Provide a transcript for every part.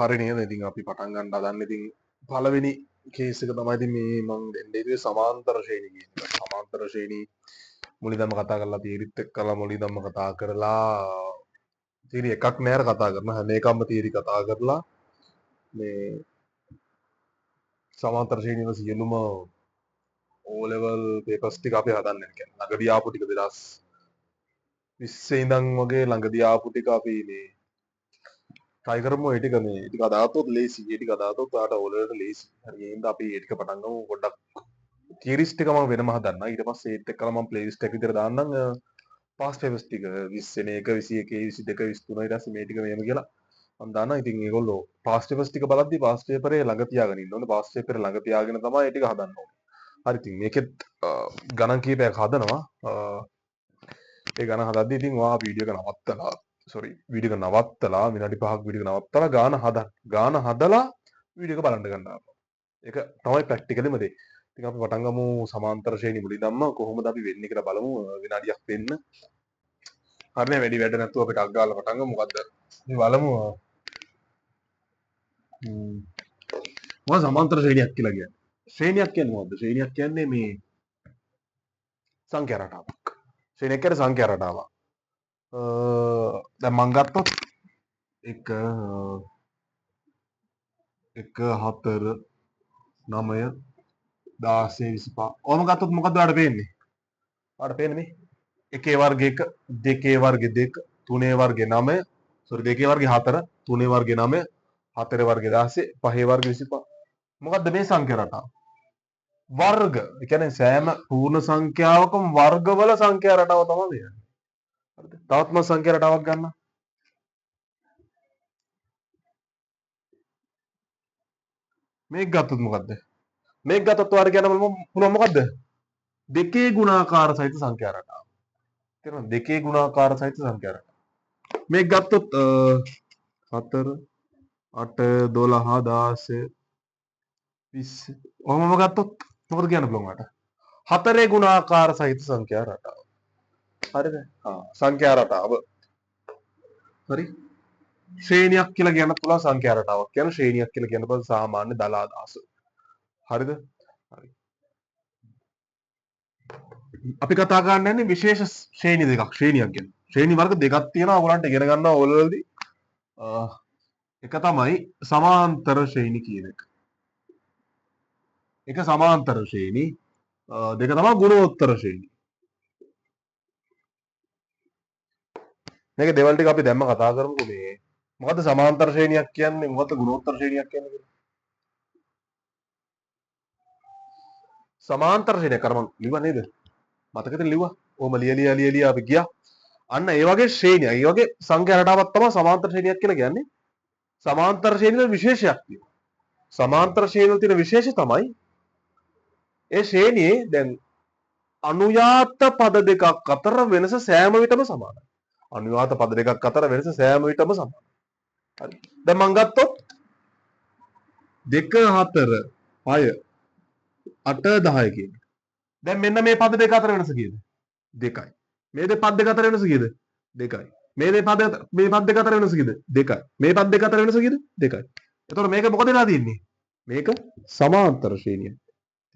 හරි නේද? ඉතින් අපි පටන් ගන්න හදන්නේ ඉතින් පළවෙනි කේස් එක තමයි ඉතින් මේ මම දෙන්නේ සමාන්තර ශ්‍රේණි කියන එක. සමාන්තර ශ්‍රේණි මුලින්දම කතා කරලා තීරිත් එක්කලා මුලින්දම කතා කරලා තීරි එකක් නෑර කතා කරන හැම එකක්ම තීරි කතා කරලා මේ සමාන්තර ශ්‍රේණිය වල සියලුම O level papers ටික අපි හදන්න කියන්නේ. ළඟදී ආපු ටික 2020 ඉඳන් වගේ ළඟදී ආපු ටික අපි මේ try කරමු. ඒ ටික මේ ටික අදාතොත් ලේසි. ඒ ටික අදාතොත් ඔයාලට O level ලේසි. හරි ඒ හින්දා අපි ඒ ටික පටන් ගමු. පොඩ්ඩක් theories ටික මම වෙනම හදන්නම්. ඊට පස්සේ ඒත් එක්කලා මම playlist එක විතර දාන්නම්. past papers ටික 20 වෙනි එක 21 22 23 ඊට පස්සේ මේ ටික මෙහෙම කියලා මම දානවා. ඉතින් ඒගොල්ලෝ past papers ටික බලද්දි past paper එක ළඟ තියාගෙන ඉන්න ඕනේ. past paper එක ළඟ තියාගෙන තමයි ඒ ටික හදන්න ඕනේ. හරි ඉතින් මේකෙත් ගණන් කීපයක් හදනවා. ඒ ගණන් හදද්දි ඉතින් ඔයා වීඩියෝ එක නවත්තලා වීඩියෝ එක නවත්තලා විනාඩි 5ක් වීඩියෝ එක නවත්තලා ගාන හදන්න. ගාන හදලා වීඩියෝ එක බලන්න ගන්නවා. ඒක තමයි ප්‍රැක්ටිකලිම දේ. ඉතින් අපි පටන් ගමු සමාන්තර ශ්‍රේණි මුලින්දම්ම කොහොමද අපි වෙන්නේ කියලා බලමු. විනාඩියක් දෙන්න. හරිනේ වැඩි වැඩ නැතුව අපිට අක් ගාලා පටන් ගමු. මොකද්ද? අපි බලමු. මොකද සමාන්තර ශ්‍රේණියක් කියලා කියන්නේ? ශ්‍රේණියක් කියන්නේ මොකද්ද? ශ්‍රේණියක් කියන්නේ මේ සංඛ්‍යා රටාවක්. ශ්‍රේණියක් කියන්නේ සංඛ්‍යා රටාවක්. දැන් මම ගත්තොත් 1 4 9 16 25 ඔහම ගත්තොත් මොකද්ද ඔයාලට පේන්නේ? ඔයාලට පේන්නේ මේ 1 වර්ග 1 2 වර්ග 2 3 වර්ග 9 2 වර්ග 4 3 වර්ග 9 4 වර්ග 16 5 වර්ග 25 මොකද්ද මේ සංඛ්‍යා රටාව? වර්ග. ඒ කියන්නේ සෑම පූර්ණ සංඛ්‍යාවකම වර්ගවල සංඛ්‍යා රටාව තමයි මේ. හරිද? තවත් මම සංඛ්‍යා රටාවක් ගන්නම්. මේක ගත්තොත් මොකද්ද? මේක ගත්තොත් ඔයාලට කියන්න පුළුවන් මොකද්ද? දෙකේ ගුණාකාර සහිත සංඛ්‍යා රටාව. තේරෙනවද? දෙකේ ගුණාකාර සහිත සංඛ්‍යා රටාව. මේක ගත්තොත් 4 8 12 16 20 ඔහොමම ගත්තොත් මොකද කියන්න පුළුවන් ඔයාලට? හතරේ ගුණාකාර සහිත සංඛ්‍යා රටාව. හරිද? සංඛ්‍යා රටාව. හරි. ශ්‍රේණියක් කියලා කියන්න පුළුවන් සංඛ්‍යා රටාවක් කියන ශ්‍රේණියක් කියලා කියන්න පුළුවන් සාමාන්‍ය දල අදහස. හරිද? හරි. අපි කතා කරන්න යන්නේ විශේෂ ශ්‍රේණි දෙකක් ශ්‍රේණියක් ගැන. ශ්‍රේණි වර්ග දෙකක් තියෙනවා ඔයගලන්ට ඉගෙන ගන්නවා ඕලවලදී. එක තමයි සමාන්තර ශ්‍රේණි කියන එක. එක සමාන්තර ශ්‍රේණි දෙක තමයි ගුණෝත්තර ශ්‍රේණි. මේක දෙවල් ටික අපි දැම්ම කතා කරමුකෝ මේ මොකද්ද සමාන්තර ශ්‍රේණියක් කියන්නේ මොකද්ද ගුණෝත්තර ශ්‍රේණියක් කියන්නේ කියලා. සමාන්තර ශ්‍රේණියක් අර මම ලිව්වා නේද? මතකද ලිව්වා? ඕම ලියලියා අපි ගියා. අන්න ඒ වගේ ශ්‍රේණියක්. ඒ වගේ සංඛ්‍යා රටාවක් තමයි සමාන්තර ශ්‍රේණියක් කියලා කියන්නේ. සමාන්තර ශ්‍රේණිවල විශේෂයක් තියෙනවා. සමාන්තර ශ්‍රේණිවල තියෙන විශේෂය තමයි ඒ ශ්‍රේණියේ දැන් අනුයාත පද දෙකක් අතර වෙනස සෑම විටම සමානයි. අනුයාත පද දෙකක් අතර වෙනස සෑම විටම සමානයි. හරි. දැන් මම ගත්තොත් 2 4 6 8 10 කියන. දැන් මෙන්න මේ පද දෙක අතර වෙනස කීයද? 2යි. මේ පද දෙක අතර වෙනස කීයද? 2යි. මේ පද දෙක අතර වෙනස කීයද? 2යි. මේ පද දෙක අතර වෙනස කීයද? 2යි. එතකොට මේක මොකද වෙලා තියෙන්නේ? මේක සමාන්තර ශ්‍රේණිය.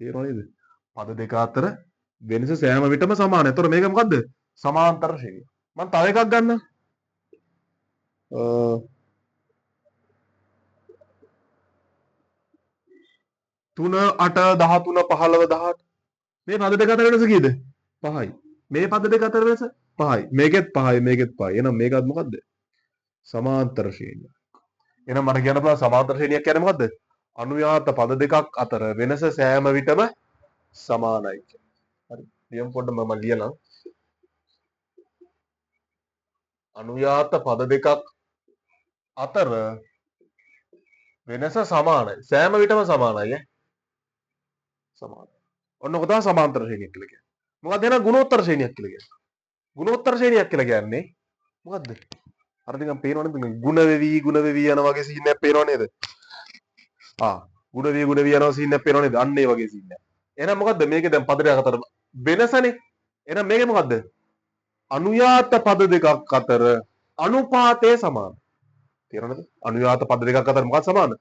තේරුණා නේද? පද දෙක අතර වෙනස සෑම විටම සමානයි. එතකොට මේක මොකද්ද? සමාන්තර ශ්‍රේණිය. මම තව එකක් ගන්නම්. 3 8 13 15 18 මේ පද දෙක අතර වෙනස කීයද? 5යි. මේ පද දෙක අතර වෙනස 5යි. මේකෙත් 5යි මේකෙත් 5යි. එහෙනම් මේකත් මොකද්ද? සමාන්තර ශ්‍රේණිය. එහෙනම් මට කියන්න පුළුවන් සමාන්තර ශ්‍රේණියක් කියන්නේ මොකද්ද? අනුයාත පද දෙකක් අතර වෙනස සෑම විටම සමානයි. හරි. ලියමු පොඩ්ඩක් මම ලියනම්. අනුයාත පද දෙකක් අතර වෙනස සමානයි. සෑම විටම සමානයි ඈ. සමානයි. ඔන්න ඔක තමයි සමාන්තර ශ්‍රේණියක් කියලා කියන්නේ. මොකක්ද එහෙනම් ගුණෝත්තර ශ්‍රේණියක් කියලා කියන්නේ? ගුණෝත්තර ශ්‍රේණියක් කියලා කියන්නේ මොකද්ද? අර නිකන් පේනවනේ ගුණ වෙවි යන වගේ සීන් එකක් පේනව නේද? ගුණ වෙවි යනවා සීන් එකක් පේනව නේද? අන්න ඒ වගේ සීන් එකක්. එහෙනම් මොකද්ද මේකේ දැන් පද දෙකක් අතර වෙනසනේ. එහෙනම් මේකේ මොකද්ද? අනුයාත පද දෙකක් අතර අනුපාතය සමානයි. තේරෙනවද? අනුයාත පද දෙකක් අතර මොකක්ද සමාන?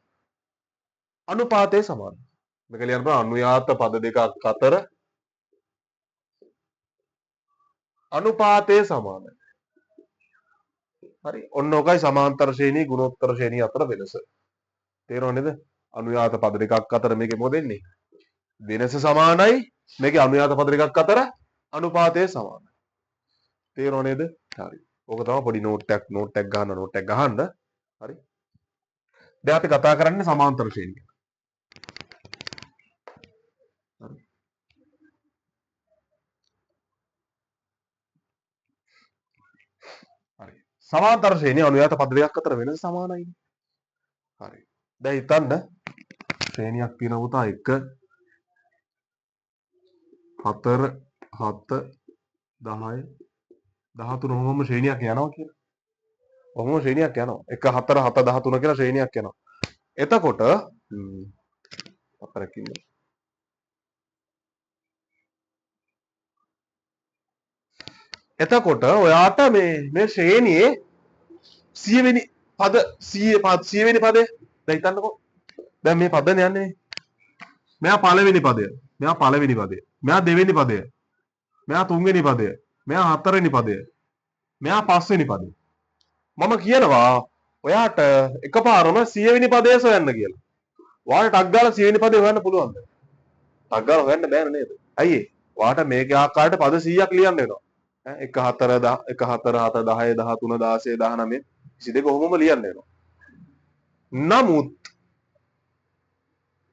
අනුපාතය සමාන. මේක ලියන්න බෑ අනුයාත පද දෙකක් අතර අනුපාතය සමානයි. හරි. ඔන්න ඔකයි සමාන්තර ශ්‍රේණී ගුණෝත්තර ශ්‍රේණී අතර වෙනස. තේරෙනව නේද? අනුයාත පද දෙකක් අතර මේකේ මොකද වෙන්නේ? වෙනස සමානයි. මේකේ අනුයාත පද දෙකක් අතර අනුපාතය සමානයි. තේරෙනව නේද? හරි. ඕක තමයි පොඩි නෝට් එකක් ගහන්න. හරි. දැන් අපි කතා කරන්නේ සමාන්තර ශ්‍රේණිය. හරි. හරි. සමාන්තර ශ්‍රේණිය අනුයාත පද දෙකක් අතර වෙනස සමානයි. හරි. දැන් හිතන්න ශ්‍රේණියක් තියෙනවා පුතා 1 4 7 10 13 ඔහොම ශ්‍රේණියක් යනවා කියලා. ඔහොම ශ්‍රේණියක් යනවා. 1 4 7 13 කියලා ශ්‍රේණියක් යනවා. එතකොට අපරකින් එතකොට ඔයාට මේ ශ්‍රේණියේ 100 වෙනි පද 100 වෙනි පදේ දැන් හිතන්නකෝ. දැන් මේ පදනේ යන්නේ. මෙයා පළවෙනි පදය. මෙයා පළවෙනි පදය. මෙයා දෙවෙනි පදය. මෙයා තුන්වෙනි පදය. මෙයා හතරවෙනි පදය. මෙයා පස්වෙනි පදය. මම කියනවා ඔයාට එකපාරම 100 වෙනි පදය සොයන්න කියලා. ඔයාලට ටක් ගාලා 100 වෙනි පදේ හොයන්න පුළුවන්ද? ටක් ගාලා හොයන්න බෑනේ නේද? ඇයි ඒ? ඔයාට මේකේ ආකාරයට පද 100ක් ලියන්න වෙනවා. 1 4 7 10 13 16 19 22 ඔහොමම ලියන්න වෙනවා. නමුත්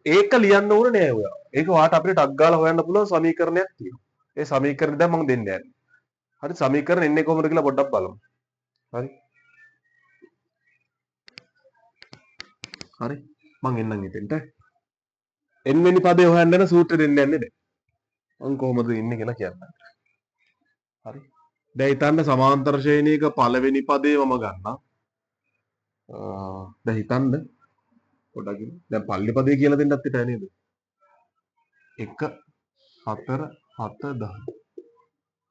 ඒක ලියන්න ඕනේ නෑ ඔයා. ඒක ඔයාට අපිට ටක් ගාලා හොයන්න පුළුවන් සමීකරණයක් තියෙනවා. ඒ සමීකරණය දැන් මම දෙන්නේ නැහැ. හරි සමීකරණ එන්නේ කොහොමද කියලා පොඩ්ඩක් බලමු. හරි. හරි. මං එන්නම් එතෙන්ට. n වෙනි පදේ හොයන්න යන සූත්‍රෙ දෙන්න යන්නේ දැන්. මං කොහොමද ඉන්නේ කියලා කියන්න. හරි. දැන් හිතන්න සමාන්තර ශ්‍රේණියක පළවෙනි පදේ මම ගන්නම්. දැන් හිතන්න පොඩ්ඩක් දැන් පළවෙනි පදේ කියලා දෙන්නත් හිතයි නේද? 1 4 7 10.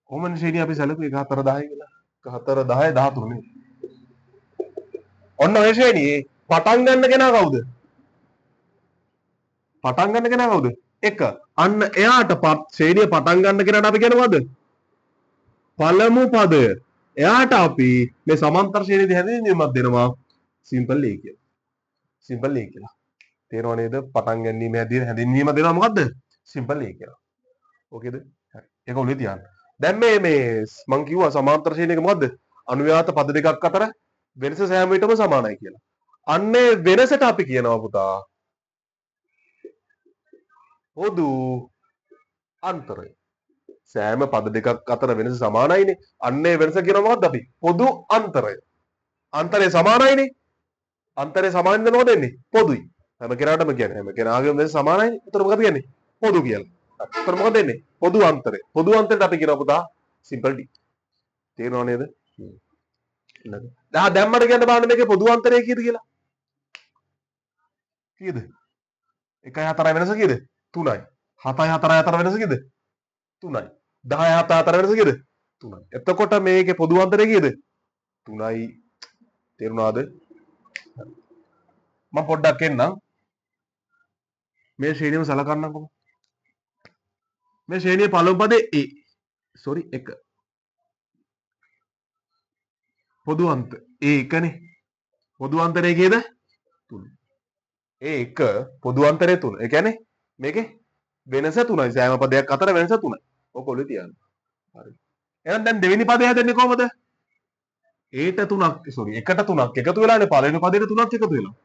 කොහොමද ශ්‍රේණිය අපි සැලකුවේ 1 4 10 කියලා? 1 4 10 13 නේ. ඔන්න ඔය ශ්‍රේණියේ පටන් ගන්න කෙනා කවුද? පටන් ගන්න කෙනා කවුද? 1. අන්න එයාට ශ්‍රේණිය පටන් ගන්න කෙනාට අපි කියනවාද? පළමු පදය. එයාට අපි මේ සමාන්තර ශ්‍රේණියේදී හැඳින්වීමක් දෙනවා සිම්පල් A කියලා. සිම්පල් A කියලා. තේරෙනව නේද? පටන් ගැනීම හැඳින්වීම දෙනවා මොකද්ද? සිම්පල් A කියලා. ඕකේද? හරි. ඒක ඔළුවේ තියන්න. දැන් මේ මං කිව්වා සමාන්තර ශ්‍රේණියක මොකද්ද? අනුයාත පද දෙකක් අතර වෙනස සෑම විටම සමානයි කියලා. අන්නේ වෙනසට අපි කියනවා පුතා පොදු අන්තරය. සෑම පද දෙකක් අතර වෙනස සමානයිනේ. අන්නේ වෙනස කියනවා මොකද්ද අපි? පොදු අන්තරය. අන්තරය සමානයිනේ. අන්තරය සමානින්ද මොකද වෙන්නේ? පොදුයි. හැම කෙනාටම කියන්නේ. හැම කෙනාගේම වෙනස සමානයිනේ. ඒතර මොකද කියන්නේ? පොදු කියලා. ඒතර මොකද වෙන්නේ? පොදු අන්තරය. පොදු අන්තරයට අපි කියනවා පුතා සිම්පල් D. තේරෙනව නේද? දැම්මට කියන්න බලන්න මේකේ පොදු අන්තරය කීයද කියලා? කීයද? 1 4 වෙනස කීයද? 3යි. 7 4 4 වෙනස කීයද? 3යි. 10 7 4 වෙනස කීයද? 3යි. එතකොට මේකේ පොදු අන්තරය කීයද? 3යි. තේරුණාද? මම පොඩ්ඩක් එන්නම්. මේ ශ්‍රේණියම සලකන්නම්කො. මේ ශ්‍රේණියේ පළමු පදේ A. sorry 1. පොදු අන්ත A1නේ. පොදු අන්තරය කීයද? 3. A1 පොදු අන්තරය 3. ඒ කියන්නේ මේකේ වෙනස 3යි. සෑම පදයක් අතර වෙනස 3යි. ඔක ඔළුවේ තියන්න. හරි. එහෙනම් දැන් දෙවෙනි පදය හැදෙන්නේ කොහමද? ඒට 3ක් sorry එකට 3ක් එකතු වෙලානේ පළවෙනි පදේට 3ක් එකතු වෙලා.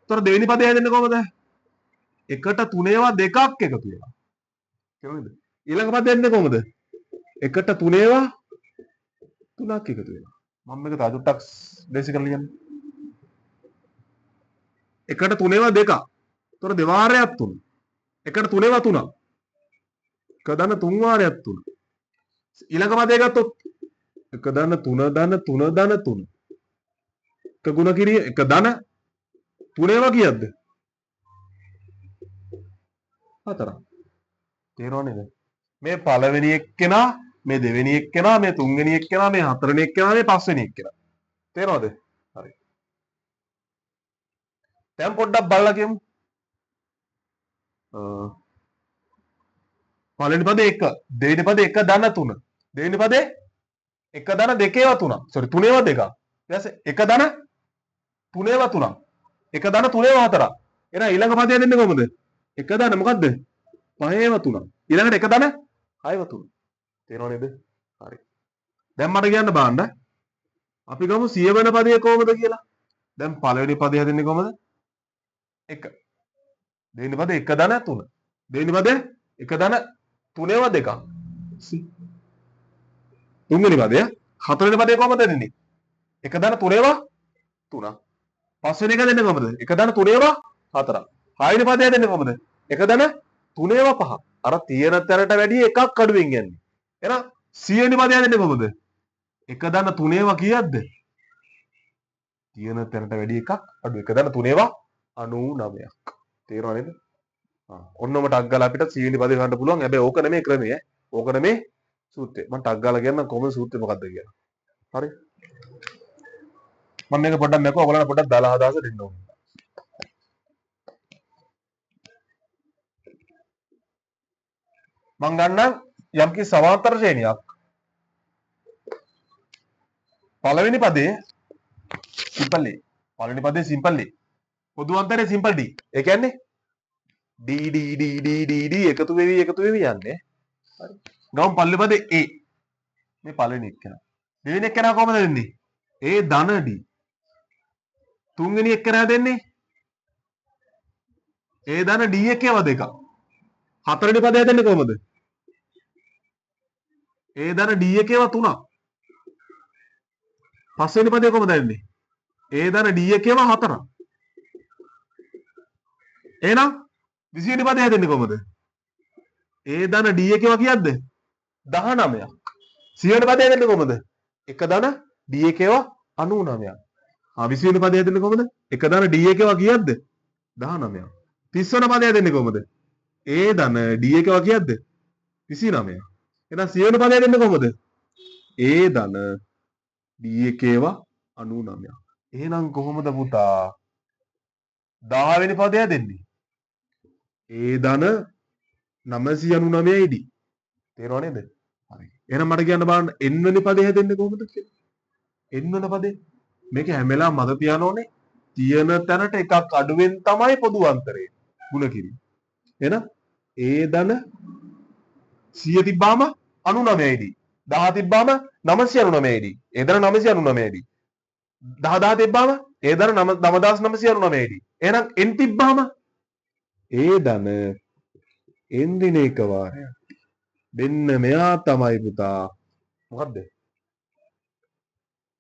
ඒතර දෙවෙනි පදය හැදෙන්නේ කොහමද? එකට 3 ඒවා දෙකක් එකතු වෙලා. තේරුණාද? ඊළඟ පදය හැදෙන්නේ කොහමද? එකට 3 ඒවා 3ක් එකතු වෙලා. මම මේක තව ටිකක් ලේසි කරලා ලියන්න. එකට 3 ඒවා දෙකක්. ඒතර දෙවාරයක් 3. එකට 3 ඒවා 3ක්. එක දන 3 වාරයක් 3. ඊළඟ පදේ ගත්තොත් එක දන 3 දන 3 දන 3. එක ගුණ කිරිය එක දන 3 ඒවා කීයක්ද? 4ක්. තේරෙනව නේද? මේ පළවෙනි එක්කෙනා, මේ දෙවෙනි එක්කෙනා, මේ තුන්වෙනි එක්කෙනා, මේ හතරවෙනි එක්කෙනා, මේ පස්වෙනි එක්කෙනා. තේරෙනවද? හරි. දැන් පොඩ්ඩක් බලලා කියමු. පළවෙනි පදේ 1, දෙවෙනි පදේ 1 ධන 3. දෙවෙනි පදේ 1 ධන 2 3. සෝරි 3 2. ඊට පස්සේ 1 ධන 3 3. 1 ධන 3 4. එහෙනම් ඊළඟ පදය දෙන්නේ කොහොමද? 1 ධන මොකද්ද? 5 3. ඊළඟට 1 ධන 6 3. තේරෙනව නේද? හරි. දැන් මට කියන්න බලන්න. අපි ගමු 100 වෙනි පදය කොහොමද කියලා. දැන් පළවෙනි පදය හදන්නේ කොහොමද? 1. දෙවෙනි පදේ 1 ධන 3. දෙවෙනි පදේ 1 ධන 3 2. තුන්වෙනි පදය හතරවෙනි පදේ කොහොමද දෙන්නේ? 1 ධන 3 3. පස්වෙනි එක දෙන්නේ කොහොමද? 1 ධන 3 4. හයවෙනි පදය දෙන්නේ කොහොමද? 1 ධන 3 5. අර තියෙන තැනට වැඩිය එකක් අඩුවෙන් යන්නේ. එහෙනම් 100 වෙනි පදය දෙන්නේ කොහොමද? 1 ධන 3 කීයක්ද? තියෙන තැනට වැඩිය එකක් අඩු. 1 ධන 3 99ක්. තේරෙනව නේද? ඔන්නම ටක් ගාලා අපිට 100 වෙනි පදේ ගන්න පුළුවන්. හැබැයි ඕක නෙමෙයි ක්‍රමය ඈ. ඕක නෙමෙයි සූත්‍රය. මම ටක් ගාලා කියන්නම් කොහොමද සූත්‍රය මොකක්ද කියලා. හරි. මම මේක පොඩ්ඩක් මැකුවා. ඔයගොල්ලන්ට පොඩ්ඩක් දාලා හදාස දෙන්න ඕනේ. මම ගන්නම් යම්කි සමාන්තර ශ්‍රේණියක්. පළවෙනි පදේ සිම්පල් A. පළවෙනි පදේ සිම්පල් A. පොදු අන්තරේ සිම්පල් D. ඒ කියන්නේ D D D D D D එකතු වෙවි යන්නේ. හරි. ගමු පළවෙනි පදේ A. මේ පළවෙනි එක්කන. දෙවෙනි එක්කන කොහමද දෙන්නේ? A ධන D. තුන්වෙනි එක්කන දෙන්නේ A ධන D එකේව දෙක. හතරවෙනි පදය දෙන්නේ කොහමද? A ධන D එකේව 3ක්. පස්වෙනි පදේ කොහමද දෙන්නේ? A ධන D එකේව 4ක්. එහෙනම් 20 වෙනි පදය දෙන්නේ කොහමද? A ධන D එකේව කීයක්ද? 19ක්. 100 වෙනි පදය දෙන්නේ කොහමද? 1 ධන D එකේව 99ක්. 20 වෙනි පදය දෙන්නේ කොහමද? 1 ධන D එකේව කීයක්ද? 19ක්. 30 වෙනි පදය දෙන්නේ කොහමද? A ධන D එකේව කීයක්ද? 29ක්. එහෙනම් 100 වෙනි පදය දෙන්නේ කොහමද? A ධන D එකේව 99ක්. එහෙනම් කොහොමද පුතා 10 වෙනි පදය දෙන්නේ? A ධන 999යි D. තේරෙනව නේද? හරි. එහෙනම් මට කියන්න බලන්න n වෙනි පදේ හැදෙන්නේ කොහොමද කියලා? n වෙනි පදේ මේක හැම වෙලාවම මත තියාන ඕනේ. තියෙන තැනට එකක් අඩුවෙන් තමයි පොදු අන්තරය ගුණ කිරීම. එහෙනම් A ධන 100 තිබ්බාම 99යි D. 10 තිබ්බාම 999යි D. A ධන 999යි D. 10 තිබ්බාම A ධන 9999යි D. එහෙනම් n තිබ්බාම A ධන n දින එක වාරයක්. මෙන්න මෙයා තමයි පුතා මොකද්ද?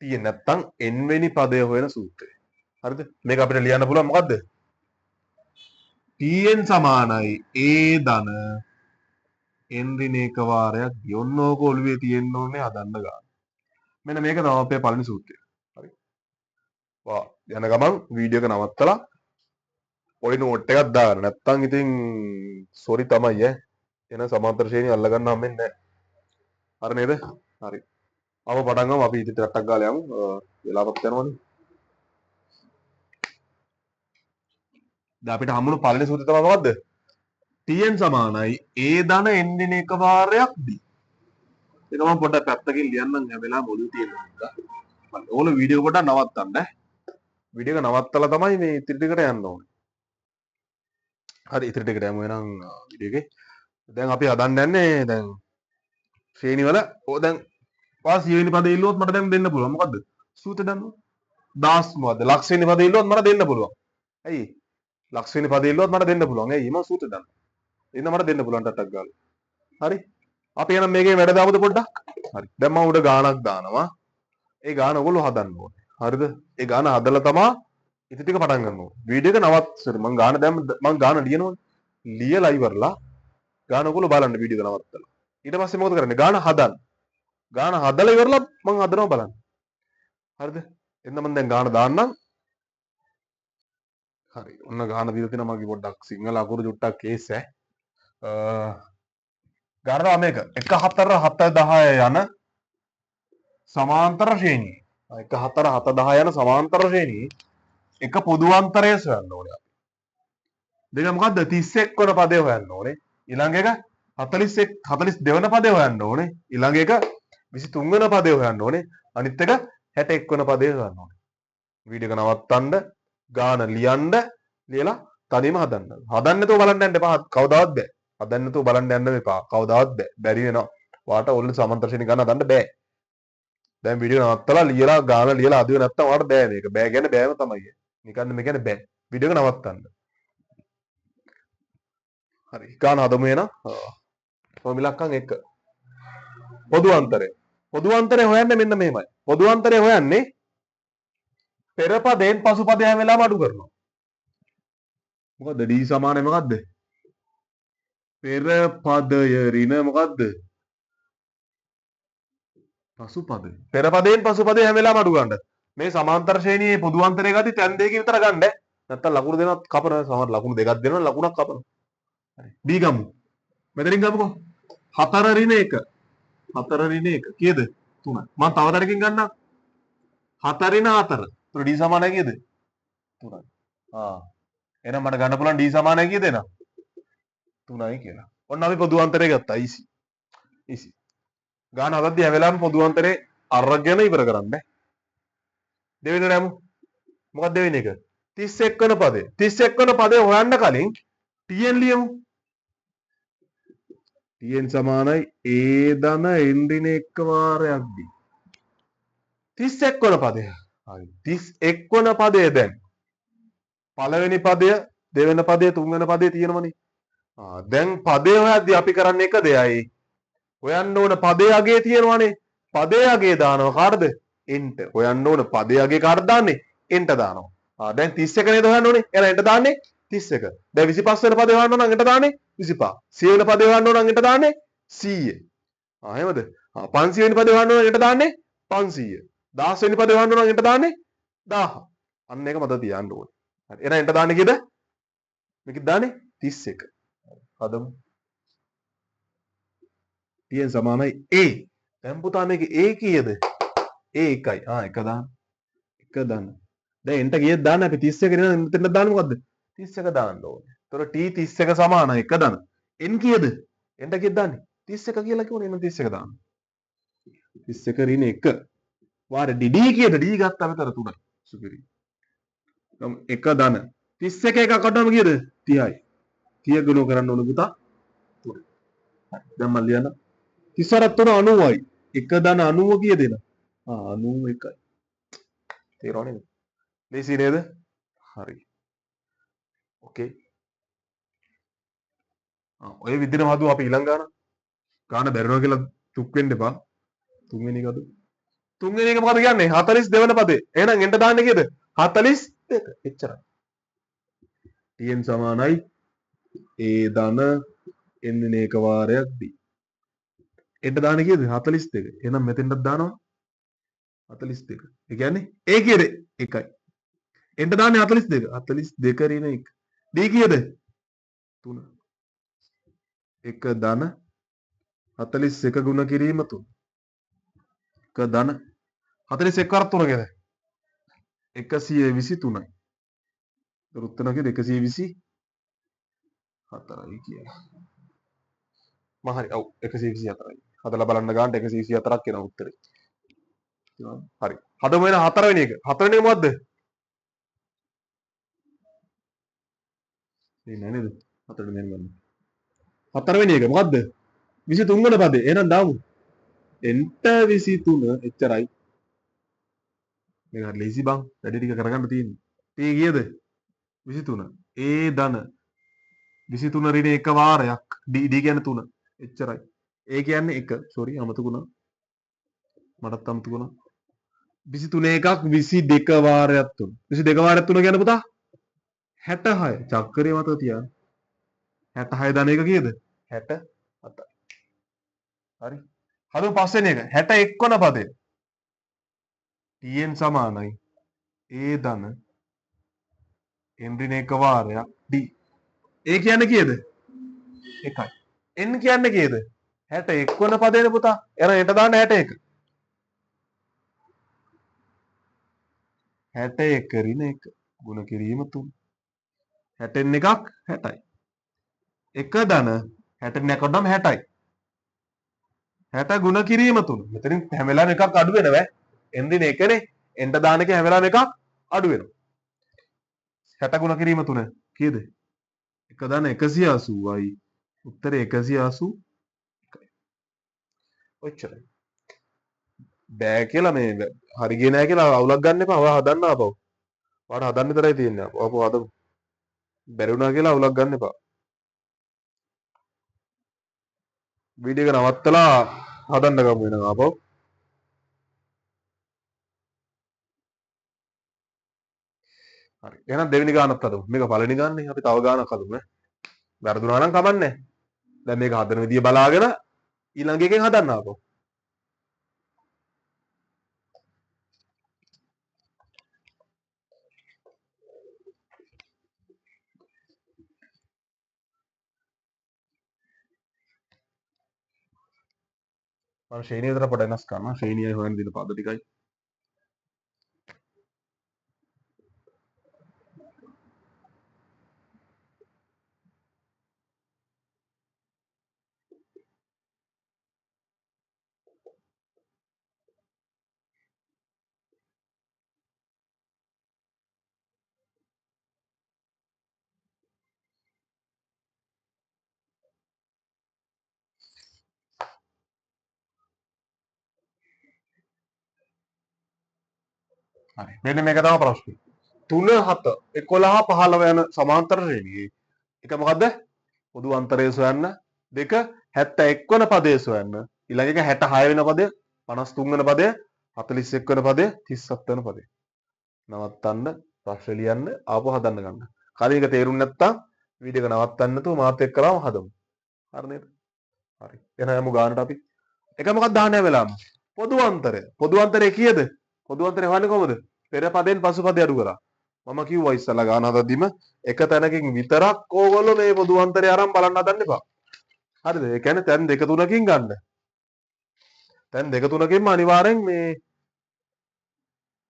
තියෙන්නේ නැත්තම් n වෙනි පදය හොයන සූත්‍රය. හරිද? මේක අපිට ලියන්න පුළුවන් මොකද්ද? Tn සමානයි A ධන n දින එක වාරයක් යොන්න ඕක ඔළුවේ තියෙන්න ඕනේ හදන්න ගන්න. මෙන්න මේක තමයි අපේ පළවෙනි සූත්‍රය. හරි. වා යන ගමන් වීඩියෝ එක නවත්තලා ඔය නෝට් එකක් දාන්න. නැත්තම් ඉතින් සෝරි තමයි ඈ. එන සමාන්තර ශ්‍රේණිය අල්ලගන්න හම්බෙන්නේ නැහැ. හරි නේද? හරි. අප පටන් ගමු. අපි ඉතින් ටක් ගාලා යමු. වෙලාවත් යනවනේ. දැන් අපිට හම්බුණු පළවෙනි සූත්‍රය තමයි මොකද්ද? Tn සමානයි A ධන n දින එක වාරයක් D. ඒක මම පොඩ්ඩක් පැත්තකින් ලියන්නම් හැම වෙලාවෙම ඔළුවේ තියෙන නිසා. මම ඕන වීඩියෝ පොඩ්ඩක් නවත්තන්න ඈ. වීඩියෝ එක නවත්තලා තමයි මේ ඉතිරි ටිකට යන්න ඕනේ. හරි ඉතිරි ටිකට යමු එහෙනම් වීඩියෝ එකේ. දැන් අපි හදන්න යන්නේ දැන් ශ්‍රේණි වල දැන් පාස් 100 වෙනි පදේ ඉල්ලුවොත් මට දැන් දෙන්න පුළුවන්. මොකද්ද? සූත්‍රය දන්නවද? දාස් මොකද්ද? ලක්ෂ වෙනි පදේ ඉල්ලුවොත් මට දෙන්න පුළුවන්. ඇයි? ලක්ෂ වෙනි පදේ ඉල්ලුවොත් මට දෙන්න පුළුවන්. ඇයි? මම සූත්‍රය දන්නවා. එහෙනම් මට දෙන්න පුළුවන් ටටක් ගාලා. හරි? අපි එහෙනම් මේකේ වැඩ දාමුද පොඩ්ඩක්? හරි. දැන් මම උඩ ගානක් දානවා. ඒ ගාන ඔයගොල්ලෝ හදන්න ඕනේ. හරිද? ඒ ගාන හදලා තමයි ඉතින් ටික පටන් ගන්න ඕනේ. වීඩියෝ එක නවත්ත මම ගාන දැම්ම මම ගාන ලියනවනේ. ලියලා ඉවරලා ගාන ඔයගොල්ලෝ බලන්න වීඩියෝ එක නවත්තලා. ඊට පස්සේ මොකද කරන්නේ? ගාන හදන්න. ගාන හදලා ඉවරලා මම හදනවා බලන්න. හරිද? එන්න මම දැන් ගාන දාන්නම්. හරි. ඔන්න ගාන දීලා තියෙනවා මගේ පොඩ්ඩක් සිංහල අකුරු චුට්ටක් කේස් ඈ. ගානවා මේක 1 4 7 10 යන සමාන්තර ශ්‍රේණිය. 1 4 7 10 යන සමාන්තර ශ්‍රේණියේ එක පොදු අන්තරය සොයන්න ඕනේ. දෙක මොකද්ද 31 වන පදේ හොයන්න ඕනේ. ඊළඟ එක 41 42 වන පදේ හොයන්න ඕනේ. ඊළඟ එක 23 වන පදේ හොයන්න ඕනේ. අනිත් එක 61 වන පදේ හොයන්න ඕනේ. වීඩියෝ එක නවත්තන්න, ගාන ලියන්න, ලියලා තනියම හදන්න. හදන්න නැතුව බලන්න යන්න එපා. කවදාවත් බෑ. හදන්න නැතුව බලන්න යන්න එපා. කවදාවත් බෑ. බැරි වෙනවා. ඔයාට ඕල්ලේ සමන්තරශේණි ගන්න හදන්න බෑ. දැන් වීඩියෝ නවත්තලා ලියලා ගාන ලියලා අදිව නැත්තම් ඔයාට බෑ මේක. බෑ කියන්නේ බෑම තමයි. නිකන් මේ කියන්නේ බෑ. වීඩියෝ එක නවත්තන්න. හරි. ගාන හදමු එහෙනම්. ඔය ඉලක්කම් 1. පොදු අන්තරය. පොදු අන්තරය හොයන්නේ මෙන්න මෙහෙමයි. පොදු අන්තරය හොයන්නේ පෙර පදයෙන් පසු පදය හැම වෙලාවම අඩු කරනවා. මොකද්ද d සමානයි මොකද්ද? පෙර පදය ඍණ මොකද්ද? පසු පදය. පෙර පදයෙන් පසු පදය හැම වෙලාවම අඩු ගන්න. මේ සමාන්තර ශ්‍රේණියේ පොදු අන්තරය ගත්තී තැන් දෙකකින් විතර ගන්න. නැත්තම් ලකුණු දෙකක් කපන. සමහර ලකුණු දෙකක් දෙනවා ලකුණක් කපන. හරි. b ගමු. මෙතනින් ගමුකෝ. 4 ඍණ 1. 4 ඍණ 1 කීයද? 3. මම තව තරකින් ගන්නම්. 4 ඍණ 4. ඒතර d සමානයි කීයද? 3යි. එහෙනම් මට ගන්න පුළුවන් d සමානයි කීයද එහෙනම්? 3යි කියලා. ඔන්න අපි පොදු අන්තරය ගත්තා. easy. easy. ගාන හදද්දී හැම වෙලාවෙම පොදු අන්තරේ අරගෙන ඉවර කරන්න. දෙවෙනි රැමු. මොකක්ද දෙවෙනි එක? 31 වෙනි පදේ. 31 වෙනි පදේ හොයන්න කලින් tn ලියමු. tn සමානයි a ධන n ඍණ 1 වාරයක් d. 31 වෙනි පදය. හරි. 31 වෙනි පදය දැන් පළවෙනි පදය, දෙවෙනි පදය, තුන්වෙනි පදය තියෙනවනේ. දැන් පදේ හොයද්දී අපි කරන්නේ එක දෙයයි. හොයන්න ඕන පදේ අගේ තියෙනවනේ. පදේ අගේ දානවා කාටද? එන්ට. හොයන්න ඕන පදේ අගේ කාටද දාන්නේ? එන්ට දානවා. දැන් 31 නේද හොයන්න ඕනේ. එහෙනම් එන්ට දාන්නේ 31. දැන් 25 වෙනි පදේ හොයන්න ඕන නම් එන්ට දාන්නේ 25. 100 වෙනි පදේ හොයන්න ඕන නම් එන්ට දාන්නේ 100. එහෙමද? 500 වෙනි පදේ හොයන්න ඕන නම් එන්ට දාන්නේ 500. 1000 වෙනි පදේ හොයන්න ඕන නම් එන්ට දාන්නේ 1000. අන්න ඒක මත තියන්න ඕනේ. හරි. එහෙනම් එන්ට දාන්නේ කීයද? මේකද දාන්නේ 31. හදමු. tn සමානයි a. දැන් පුතා මේක a කීයද? a 1යි. 1 දාන්න. 1 දාන්න. දැන් එන්ට කීයද දාන්න අපි 31 නේ මෙතන දාන්නේ මොකද්ද? 31 දාන්න ඕනේ. ඒතර t 31 සමානයි 1 දාන්න. n කීයද? එන්ට කීයද දාන්නේ? 31 කියලා කිව්වනේ එහෙනම් 31 දාන්න. 31 ඍණ 1. වාර d කීයද? d ගත්තා මෙතන 3යි. සුපිරි. 1 දාන්න. 31 එකක් අඩුවම කීයද? 30යි. 30 ගුණ කරන්න ඕන පුතා. 3. දැන් මම ලියන්න. 34 3 90යි. 1 ධන 90 කීයද එන? 91යි. තේරෙනවද? ලේසි නේද? හරි. ඕකේ. ඔය විදිහටම හදුවා අපි ඊළඟ ගාන. ගාන බැරිනවා කියලා චුක් වෙන්න එපා. තුන්වෙනි එක හදමු. තුන්වෙනි එක මොකද කියන්නේ? 42 වෙනි පදේ. එහෙනම් එන්ට දාන්නේ කීයද? 42. එච්චරයි. tn සමානයි a ධන n න එක වාරයක් d. එන්ට දාන්නේ කීයද? 42. එහෙනම් මෙතෙන්ටත් දානවා 42. ඒ කියන්නේ a කීයද? 1යි. එන්ට දාන්නේ 42. 42 ඍණ 1. d කීයද? 3. 1 ධන 41 ගුණ කිරීම 3. 1 ධන 41 වරක් 3 කීයද? 123යි. ඒතර උත්තර කීයද? 124යි කියලා. මම හරි. ඔව් 124යි. හදලා බලන්න ගානට 124ක් එනවා උත්තරේ. හරි. හදමු එන හතරවෙනි එක. හතරවෙනි එක මොකද්ද? මේ නේද? හතරවෙනි මෙන්න ගන්න. හතරවෙනි එක මොකද්ද? 23 වෙනි පදේ. එහෙනම් දාමු. එන්ට 23 එච්චරයි. මේක හරි ලේසි බං. වැඩි ටික කරගන්න තියෙන්නේ. p කීයද? 23. a ධන 23 ඍණ 1 වාරයක්. d කියන්නේ 3. එච්චරයි. a කියන්නේ 1. sorry අමතකුණා. මටත් අමතකුණා. 23 එකක් 22 වාරයක් 3. 22 වාරයක් 3 කියන්නේ පුතා 66. චක්‍රය මතක තියාගන්න. 66 ධන එක කීයද? 67. හරි. හදමු පස්වෙනි එක. 61 වන පදේ. tn සමානයි a ධන n ඍණ 1 වාරයක් d. a කියන්නේ කීයද? 1යි. n කියන්නේ කීයද? 61 වන පදේනේ පුතා. එහෙනම් එට දාන්න 61. 61 ඍණ 1. ගුණ කිරීම 3. 60න් එකක් 60යි. එක ධන 60 නැකොටම 60යි. 60 ගුණ කිරීම 3. මෙතනින් හැම වෙලාවෙම එකක් අඩු වෙනවා. එන්දින එකනේ. එන්ට දාන එක හැම වෙලාවෙම එකක් අඩු වෙනවා. 60 ගුණ කිරීම 3 කීයද? එක ධන 180යි. උත්තරේ 180. ඔච්චරයි. බෑ කියලා මේ හරි ගියේ නෑ කියලා අවුලක් ගන්න එපා. ඔයා හදන්න ආපහු. ඔයාට හදන්න විතරයි තියෙන්නේ. ආපහු හදමු. බැරි වුණා කියලා අවුලක් ගන්න එපා. වීඩියෝ එක නවත්තලා හදන්න ගමු වෙනවා ආපහු. හරි. එහෙනම් දෙවෙනි ගානත් හදමු. මේක පළවෙනි ගානනේ. අපි තව ගානක් හදමු ඈ. වැරදුනා නම් කමන්නේ. දැන් මේක හදන විදිය බලාගෙන ඊළඟ එකෙන් හදන්න ආපහු. මම ශ්‍රේණිය විතර පොඩ වෙනස් කරනවා. ශ්‍රේණියයි හොයන දින පද ටිකයි. හරි. මෙන්න මේක තමයි ප්‍රශ්නේ. 3 7 11 15 යන සමාන්තර ශ්‍රේණියේ එක මොකද්ද? පොදු අන්තරය සොයන්න. දෙක 71 වන පදය සොයන්න. ඊළඟ එක 66 වෙන පදය, 53 වෙන පදය, 41 වෙන පදය, 37 වෙන පදය. නවත්තන්න, ප්‍රශ්න ලියන්න, ආපහු හදන්න ගන්න. කලින් එක තේරුම් නැත්තම් වීඩියෝ එක නවත්තන්න නැතුව මාත් එක්කලාම හදමු. හරි නේද? හරි. එහෙනම් යමු ගානට අපි. එක මොකක්ද දාන්නේ වෙලාවම? පොදු අන්තරය. පොදු අන්තරය කීයද? පොදු අන්තරය හොයන්නේ කොහොමද? පෙර පදයෙන් පසු පදය අඩු කරා. මම කිව්වා ඉස්සලා ගාන හදද්දිම එක තැනකින් විතරක් ඕගොල්ලෝ මේ පොදු අන්තරය අරන් බලන්න හදන්න එපා. හරිද? ඒ කියන්නේ තැන් දෙක තුනකින් ගන්න. තැන් දෙක තුනකින්ම අනිවාර්යෙන් මේ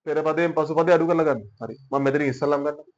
පෙර පදයෙන් පසු පදය අඩු කරලා ගන්න. හරි. මම මෙතනින් ඉස්සල්ලාම ගන්නම්.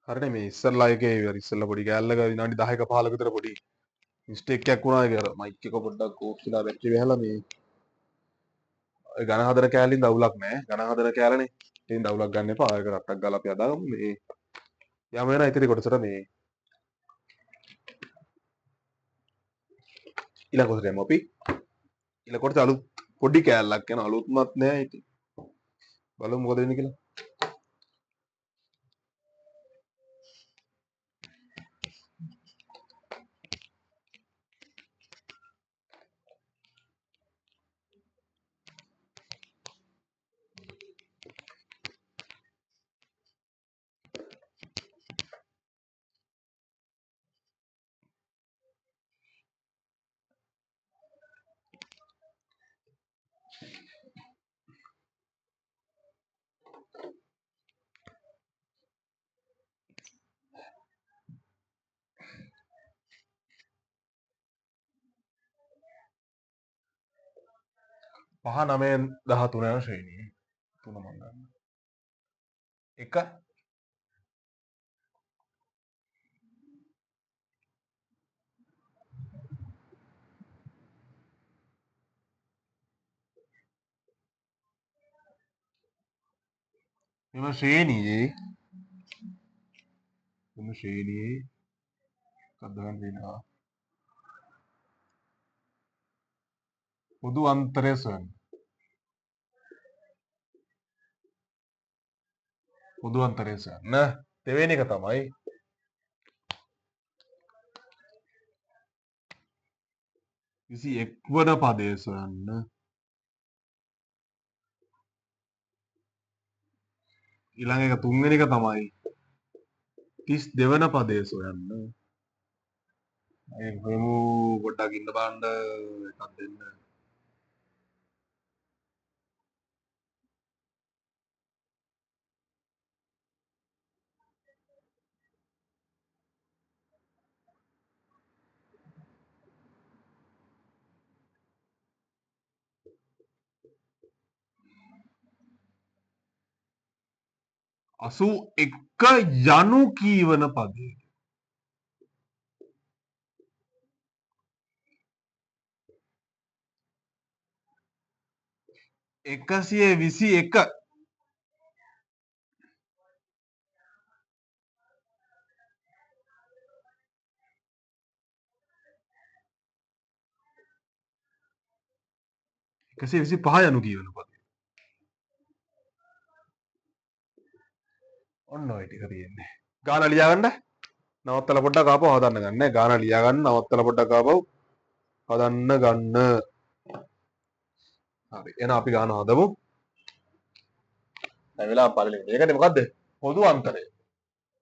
හරිනේ මේ ඉස්සල්ලා එකේ ඉස්සල්ලා පොඩි කෑල්ලක විනාඩි 10ක 15ක විතර පොඩි මිස්ටේක් එකක් වුණා ඒක අර මයික් එක පොඩ්ඩක් ඕෆ් වෙලා බැටරි වැහලා මේ ඔය ඝන හදන කෑල්ලෙන් දවුලක් නැහැ. ඝන හදන කෑල්ලනේ. ඉතින් දවුලක් ගන්න එපා. ඒක රට්ටක් ගාලා අපි අදාගමු මේ යම වෙන ඉතිරි කොටසට මේ ඊළඟ කොටසට යමු අපි. ඊළඟ කොටස අලුත් පොඩි කෑල්ලක් යන අලුත්මත් නෑ ඉතින්. බලමු මොකද වෙන්නේ කියලා. පහ 9 13 යන ශ්‍රේණියේ තුන මම ගන්න. එක මෙම ශ්‍රේණියේ මොකක්ද ගන්න වෙනවා පොදු අන්තරය සොයන්න. පොදු අන්තරය සොයන්න. දෙවෙනි එක තමයි 21 වන පදය සොයන්න. ඊළඟ එක තුන්වෙනි එක තමයි 32 වන පදය සොයන්න. ඒ වෙමු පොඩ්ඩක් ඉන්න බලන්න එකක් දෙන්න. අසූ එක්ක යනු කීවන පදය. එකසිය විසි එක. එකසිය විසි පහ යනු කීවන පදය. ඔන්න ඔය ටික තියෙන්නේ. ගාන ලියාගන්න. නවත්තලා පොඩ්ඩක් ආපහු හදන්න ගන්න. ගාන ලියා ගන්න නවත්තලා පොඩ්ඩක් ආපහු හදන්න ගන්න. හරි. එහෙනම් අපි ගාන හදමු. දැන් වෙලාව පළවෙනි. මේකනේ මොකද්ද? පොදු අන්තරය.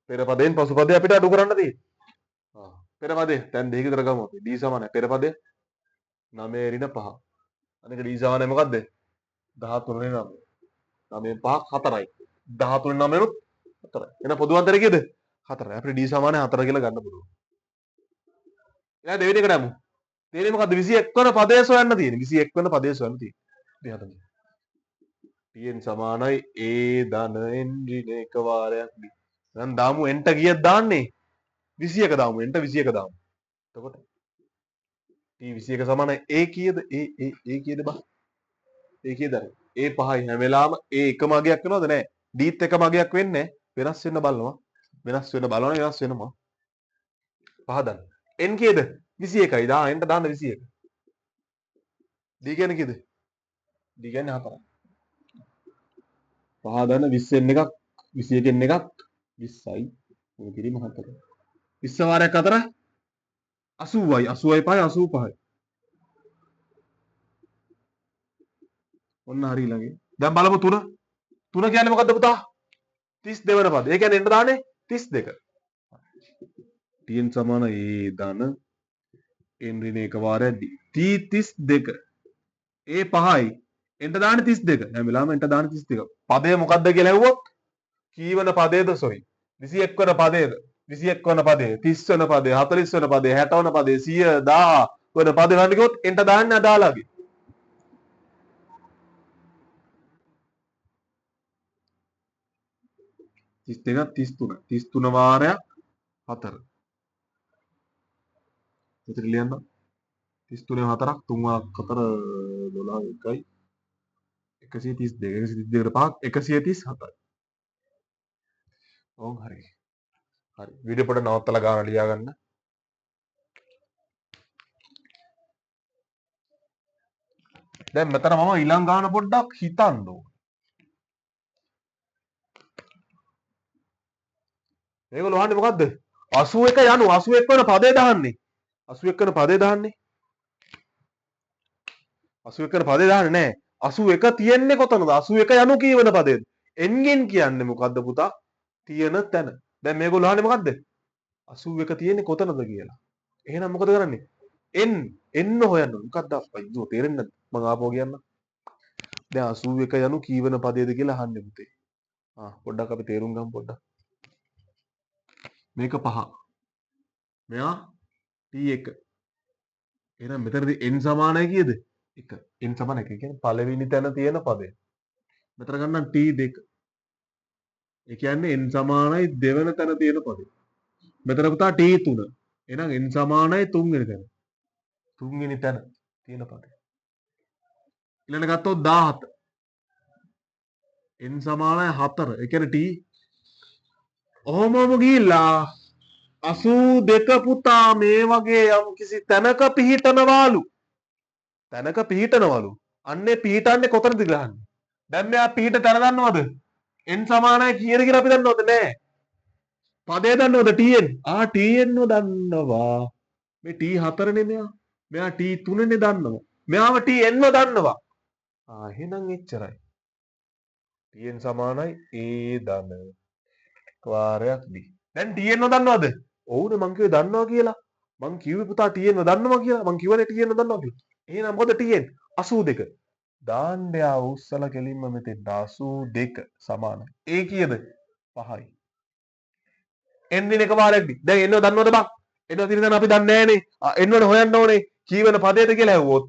පෙර පදයෙන් පසු පදේ අපිට අඩු කරන්න තියෙන්නේ. පෙර පදේ දැන් දෙක විතර ගමු අපි. d සමානයි පෙර පදේ 9 ඍණ 5. අනික d සමානයි මොකද්ද? 13 ඍණ 9. 9 5 4යි. 13 9 රුත් 4යි. එහෙනම් පොදු අන්තරය කීයද? 4යි. අපිට d සමානයි 4 කියලා ගන්න පුළුවන්. ඊළඟ දෙවෙනි එකට යමු. දෙවෙනි මොකද්ද? 21 වන පදය සොයන්න තියෙන්නේ. 21 වන පදය සොයන්න තියෙන්නේ. අපි හදමු. tn සමානයි a ධන n ඍණ එක වාරයක් d. දැන් දාමු n ට කීයක් දාන්නේ? 21 දාමු. n ට 21 දාමු. එතකොට t 21 සමානයි a කීයද? a කීයද බා? a කීයද? a 5යි හැම වෙලාවම a එකම අගයක් වෙනවද? නැහැ. d ත් එකම අගයක් වෙන්නේ වෙනස් වෙන්න බලනවා. වෙනස් වෙනවා. පහදන්න. n කීයද? 21යි. n ට දාන්න 21. d කියන්නේ කීයද? d කියන්නේ 4යි. පහදන්න 20 එකක් 21 එකක් 20යි. මොකද කිරීම 4. 20 වාරයක් 4 80යි 80යි 5යි 85යි. ඔන්න හරි ළඟේ. දැන් බලමු 3. 3 කියන්නේ මොකද්ද පුතා? 32 වෙනි පද. ඒ කියන්නේ එන්න දාන්නේ 32. tn සමාන a ධන n ඍණ එක වාරයක් d. t 32. a 5යි. එන්න දාන්නේ 32. හැම වෙලාවෙම එන්න දාන්නේ 32. පදය මොකද්ද කියලා ඇහුවොත් කීවන පදයේද සොයි. 21 වන පදයේද? 21 වන පදේ, 30 වන පදේ, 40 වන පදේ, 60 වන පදේ, 100 1000 වන පදේ ගන්න කිව්වොත් එන්න දාන්නේ අදාළගේ. 30 32 33 වාරයක් 4 මෙතන ලියන්න 33 4ක් 3 වාරක් 4 12 1යි 132 132ට 5ක් 137යි. ඕන් හරි. හරි. වීඩියෝ පොඩ නවත්තලා ගාන ලියා ගන්න. දැන් මෙතන මම ඊළඟ ගාන පොඩ්ඩක් හිතන්න ඕන. මේගොල්ලෝ අහන්නේ මොකද්ද? 81 යනු 81 වෙන පදේ දාන්නේ. 81 වෙන පදේ දාන්නේ. 81 වෙන පදේ දාන්නේ නැහැ. 81 තියෙන්නේ කොතනද? 81 යනු කීවන පදේද? එන්ගෙන් කියන්නේ මොකද්ද පුතා? තියෙන තැන. දැන් මේගොල්ලෝ අහන්නේ මොකද්ද? 81 තියෙන්නේ කොතනද කියලා. එහෙනම් මොකද කරන්නේ? එන්න හොයන්න. මොකද්ද අප්පා තේරෙන්නේ නැද්ද? මම ආපහු කියන්න. දැන් 81 යනු කීවන පදේද කියලා අහන්නේ පුතේ. පොඩ්ඩක් අපි තේරුම් ගමු පොඩ්ඩක්. මේක 5. මෙයා T1. එහෙනම් මෙතනදී n සමානයි කීයද? 1. n සමාන 1 කියන්නේ පළවෙනි තැන තියෙන පදය. මෙතන ගන්නම් T2. ඒ කියන්නේ n සමානයි දෙවන තැන තියෙන පදය. මෙතන පුතා T3. එහෙනම් n සමානයි තුන්වෙනි තැන. තුන්වෙනි තැන තියෙන පදය. ඊළඟ ගත්තොත් 17. n සමානයි 4. ඒ කියන්නේ T. ඔහොමම ගිහිල්ලා 82 පුතා මේ වගේ යම් කිසි තැනක පිහිටනවාලු. තැනක පිහිටනවලු. අන්නේ පිහිටන්නේ කොතනද ගහන්නේ? දැන් මෙයා පිහිට තැන දන්නවද? n සමානයි කීයද කියලා අපි දන්නවද? නෑ. පදේ දන්නවද tn? tn දන්නවා. මේ t4 නේ මෙයා. මෙයා t3 නේ දන්නවා. මෙයාව tn දන්නවා. එහෙනම් එච්චරයි. tn සමානයි a ධන වාරයක් b. දැන් tn දන්නවද? ඔව්නේ මං කිව්වේ දන්නවා කියලා. මං කිව්වේ පුතා tn දන්නවා කියලා. මං කිව්වනේ tn දන්නවා කියලා. එහෙනම් මොකද tn 82. දාන්න යා උස්සලා කෙලින්ම මෙතෙන් 82 සමානයි. ඒ කීයද? 5යි. n දින එක වාරයක්ද? දැන් එන්නව දන්නවද බං? එන්නව දින දැන් අපි දන්නේ නැහනේ. එන්නවනේ හොයන්න ඕනේ. කී වෙන පදයේද කියලා ඇහුවොත්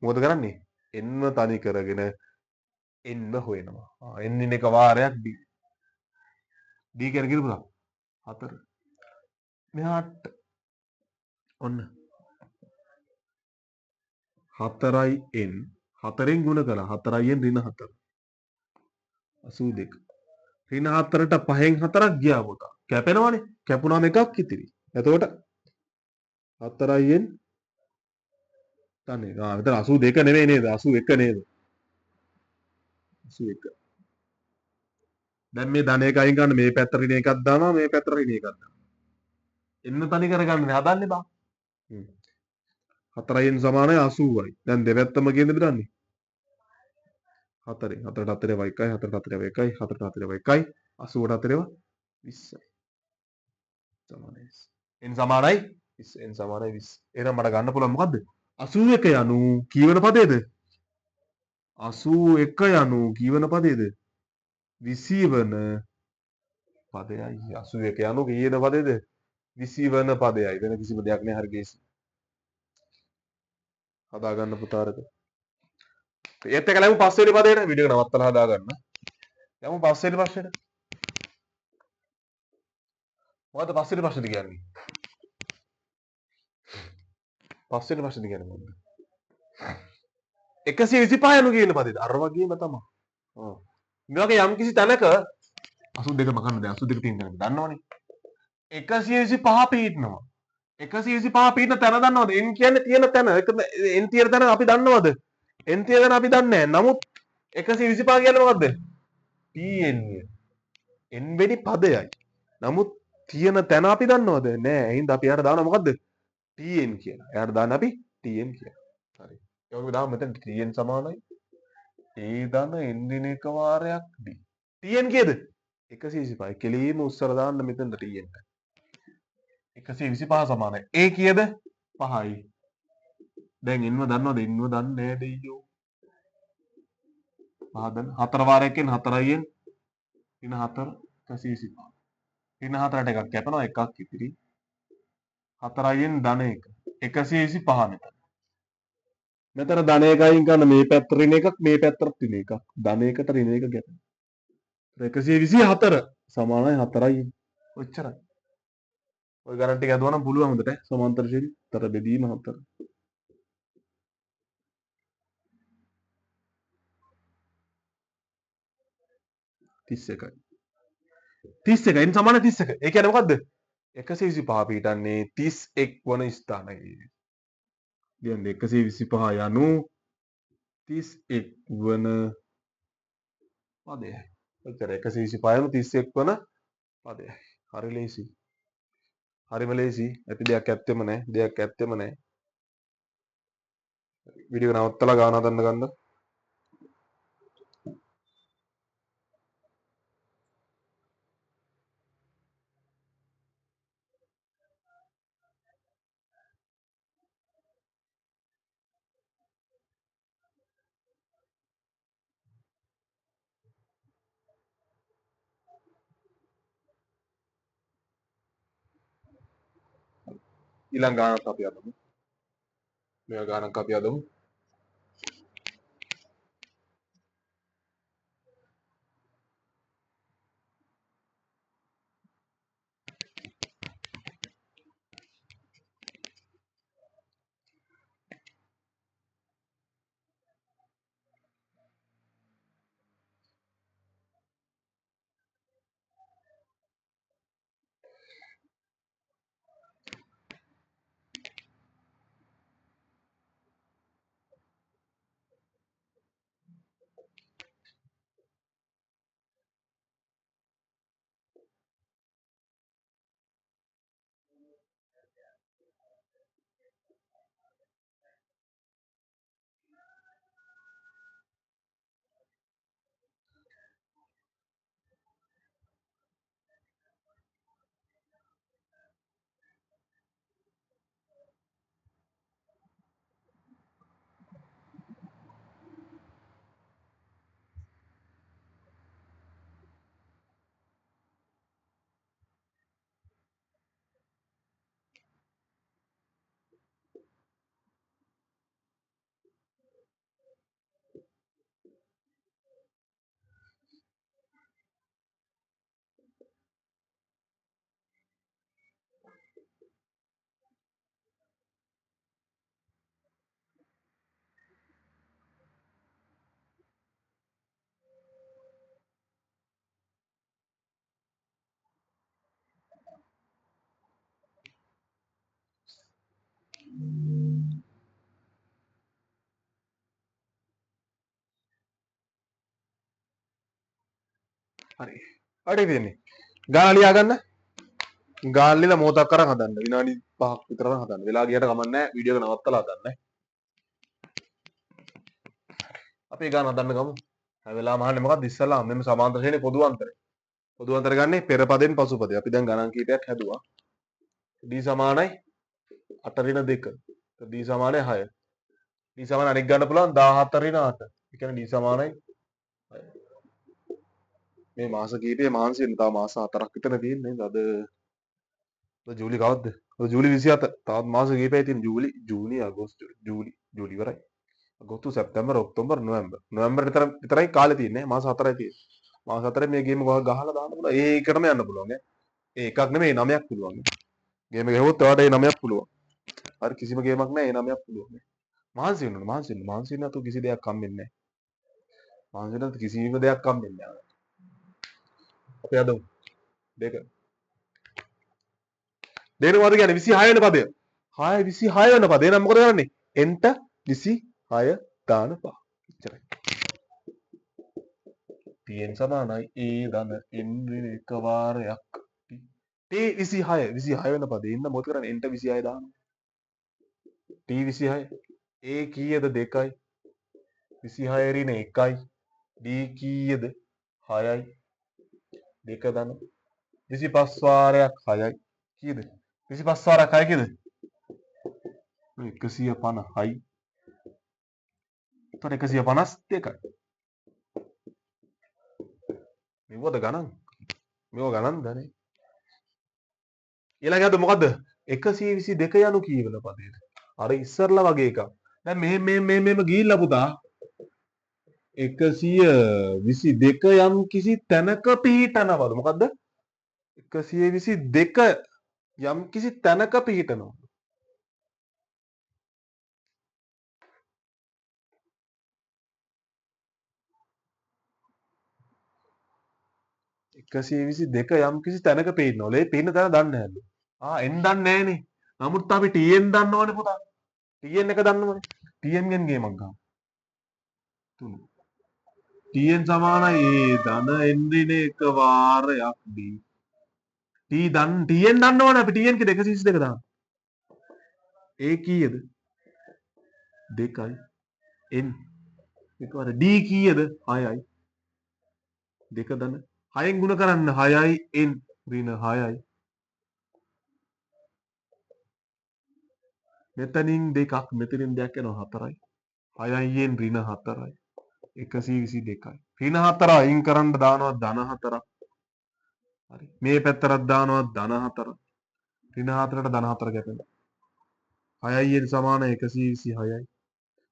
මොකද කරන්නේ? n තනි කරගෙන n හොයනවා. n දින එක වාරයක් d. d කියන කිව්ව පුතා 4. මෙහාට ඔන්න 4යි n 4ෙන් ගුණ කළා 4යි n ඍණ 4 82 ඍණ 4ට 5න් 4ක් ගියා පුතා කැපෙනවනේ කැපුණාම එකක් ඉතිරි එතකොට 4යි n තනේ මෙතන 82 නෙවෙයි නේද 81 නේද 81 දැන් මේ ධන එක අයින් ගන්න මේ පැත්ත ඍණ එකක් දානවා මේ පැත්ත ඍණ එකක් දානවා එන්න තනි කරගන්න හදන්නේ බා 4යි n සමානයි 80යි දැන් දෙපැත්තම කියන දේ දන්නේ 4 4ට 4 1යි 4ට 4 1යි 4ට 4 1යි 80ට 4 20යි සමානයි n සමානයි 20 n සමානයි 20 එහෙනම් මට ගන්න පුළුවන් මොකද්ද 81 යනු කීවන පදේද 81 යනු කීවන පදේද 20 වන පදයයි 81 යනු කීයන පදේද 20 වන පදයයි වෙන කිසිම දෙයක් නෑ හරි ගේසි හදා ගන්න පුතාරක ඒත් එක ලැබු පස්වෙනි පදේට වීඩියෝ එක නවත්තලා හදා ගන්න. යමු පස්වෙනි ප්‍රශ්නෙට. මොකද්ද පස්වෙනි ප්‍රශ්නෙට කියන්නේ? පස්වෙනි ප්‍රශ්නෙට කියන්නේ මොකද්ද? 125 යනු කියන පදේට අර වගේම තමයි. මේ වගේ යම් කිසි තැනක 82 මකන්න දැන් 82 තියෙන තැනක දන්නවනේ. 125 පිටනවා. 125 පිටන තැන දන්නවද? n කියන්නේ තියෙන තැන. n තියෙන තැන අපි දන්නවද? n තියෙන තැන අපි දන්නේ නැහැ. නමුත් 125 කියන්නේ මොකද්ද? tn n වෙනි පදයයි. නමුත් තියෙන තැන අපි දන්නවද? නෑ. එහෙනම් අපි යාට දානවා මොකද්ද? tn කියලා. එයාට දාන්න අපි tn කියලා. හරි. ඒ වගේ දාමු මෙතන tn සමානයි a ධන n දින එක වාරයක් d. tn කීයද? 125. කෙලින්ම උත්තර දාන්න මෙතන tn. 125 සමානයි. a කීයද? 5යි. දැන් n දන්නවද? n දන්නේ නෑ දෙයියෝ. 5 දැන් 4 වාරයකින් 4යි n ඍණ 4 125. ඍණ 4ට එකක් කැපෙනවා එකක් ඉතිරි. 4යි n ධන 1 125 මෙතන. මෙතන ධන 1 අයින් කරන මේ පැත්ත ඍණ එකක් මේ පැත්තට ඍණ එකක්. ධන 1ට ඍණ 1 ගැටෙනවා. 124 සමානයි 4යි. ඔච්චරයි. ඔය ගණන් ටික හදුවා නම් පුළුවන් හොඳට සමාන්තර ශීලී. තර බෙදීම 4. 31යි. 31 එන් සමාන 31. ඒ කියන්නේ මොකද්ද? 125 පිටන්නේ 31 වන ස්ථානයේ. කියන්නේ 125 යනු 31 වන පදයයි. ඔච්චර 125 යනු 31 වන පදයයි. හරි ලේසි. හරිම ලේසි. ඇති දෙයක් ඇත්තෙම නැහැ. දෙයක් ඇත්තෙම නැහැ. වීඩියෝ නවත්තලා ගාන හදන්න ගන්න. ඊළඟ ගානක් අපි හදමු. මේ ගානක් අපි හදමු. හරි. අඩේ තියෙන්නේ. ගාන ලියා ගන්න. ගාන ලියලා මොහොතක් කරන් හදන්න. විනාඩි 5ක් විතර හදන්න. වෙලා ගියට කමක් නැහැ. වීඩියෝ එක නවත්තලා හදන්න. අපි ගාන හදන්න ගමු. හැම වෙලාවම අහන්නේ මොකක්ද ඉස්සල්ලා මෙන්න සමාන්තර ශ්‍රේණියේ පොදු අන්තරය. පොදු අන්තරය ගන්නේ පෙර පදෙන් පසු පදේ. අපි දැන් ගණන් කීපයක් හැදුවා. d සමානයි 8 ඍණ 2. d සමානයි 6. d සමාන අනික් ගන්න පුළුවන් 14 ඍණ 8. ඒ කියන්නේ d සමානයි 6. මේ මාස කීපේ මහන්සි වෙන තා මාස 4ක් විතර තියෙන්නේ. අද ජූලි කවද්ද? අද ජූලි 27. තවත් මාස කීපයක් තියෙන ජූනි අගෝස්තු ජූලි ඉවරයි. අගෝස්තු සැප්තැම්බර් ඔක්තෝබර් නොවැම්බර් විතරයි කාලේ තියෙන්නේ. මාස 4යි තියෙන්නේ. මාස 4 මේ ගේම ගහලා දාන්න පුළුවන්. ඒකටම යන්න පුළුවන් ඈ. ඒ එකක් නෙමෙයි 9ක් පුළුවන්. ගේම ගහුවොත් ඔයාලට ඒ 9ක් පුළුවන්. හරි කිසිම ගේමක් නැහැ ඒ 9ක් පුළුවන්. මහන්සි වෙන්න ඕන. මහන්සි වෙන්න නැතුව කිසි දෙයක් හම්බෙන්නේ නැහැ. මහන්සි වෙන්න නැතුව කිසිම දෙයක් හම්බෙන්නේ නැහැ. අපි අදමු. දෙක. දෙනවාද කියන්නේ 26 වෙනි පදය. 26 වෙනි පදේ නම් මොකද කරන්නේ? එන්ට 26 දාන පහ. එච්චරයි. tn සමානයි a ධන n වෙන එක වාරයක් t 26 වෙන පදේ ඉන්න මොකද කරන්නේ? එන්ට 26 දානවා. t 26 a කීයද 2යි 26 ඍණ 1යි d කීයද 6යි 2 ධන 25 වාරයක් 6යි කීයද 25 වාරයක් 6 කීයද 150යි එතකොට 152යි මෙවද ගණන් මේව ගණන් දනේ ඊළඟට මොකද්ද 122 යනු කීවල පදේද අර ඉස්සරලා වගේ එකක් දැන් මෙහෙම ගිහිල්ලා පුතා 122 යම් කිසි තැනක පිහිටනවලු. මොකද්ද? 122 යම් කිසි තැනක පිහිටනවා. 122 යම් කිසි තැනක පිහිටනවලු. ඒ පිහිටන තැන දන්නේ නැහැලු. එන් දන්නේ නැහනේ. නමුත් අපි TN දන්නවනේ පුතා. TN එක දන්නවනේ. TN ගෙන් ගේමක් ගමු. 3. TN සමානයි ධන n ඍණ එක වාරයක් D. TN දන්නවනේ අපි TN කිය 122 දාන්න. A කීයද? 2යි. N එකවර D කීයද? 6යි. 2 ධන 6න් ගුණ කරන්න 6යි N ඍණ 6යි. මෙතනින් 2ක් මෙතනින් 2ක් යනවා 4යි. 6යි N ඍණ 4යි. 122යි. ඍණ 4 අයින් කරන්න දානවා ධන 4ක්. හරි. මේ පැත්තට දානවා ධන 4. ඍණ 4ට ධන 4 ගැටෙනවා. 6යි N සමාන 126යි.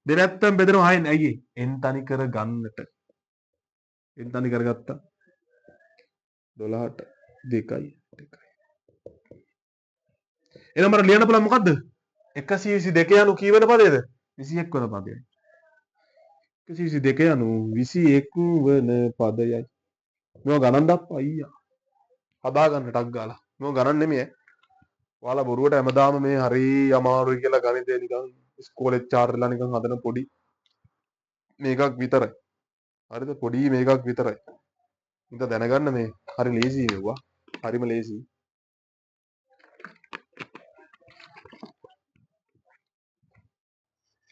දෙපැත්තම බෙදෙනවා 6න්. ඇයි ඒ? N තනි කර ගන්නට. N තනි කරගත්තා. 12ට 2යි. එහෙනම් මට ලියන්න පුළුවන් මොකද්ද? 122 යනු කී වෙන පදයේද? 21 වෙන පදයයි. 122 යනු 21 වන පදයයි. මේවා ගණන් දක්වා අයියා. හදා ගන්න ටක් ගාලා. මේවා ගණන් නෙමෙයි. ඔයාලා බොරුවට හැමදාම මේ හරි අමාරුයි කියලා ගණිතය නිකන් ඉස්කෝලේ චාර්ලිලා නිකන් හදන පොඩි මේකක් විතරයි. හරිද? පොඩි මේකක් විතරයි. ඉතින් දැනගන්න මේ හරි ලේසි මේවා. හරිම ලේසි.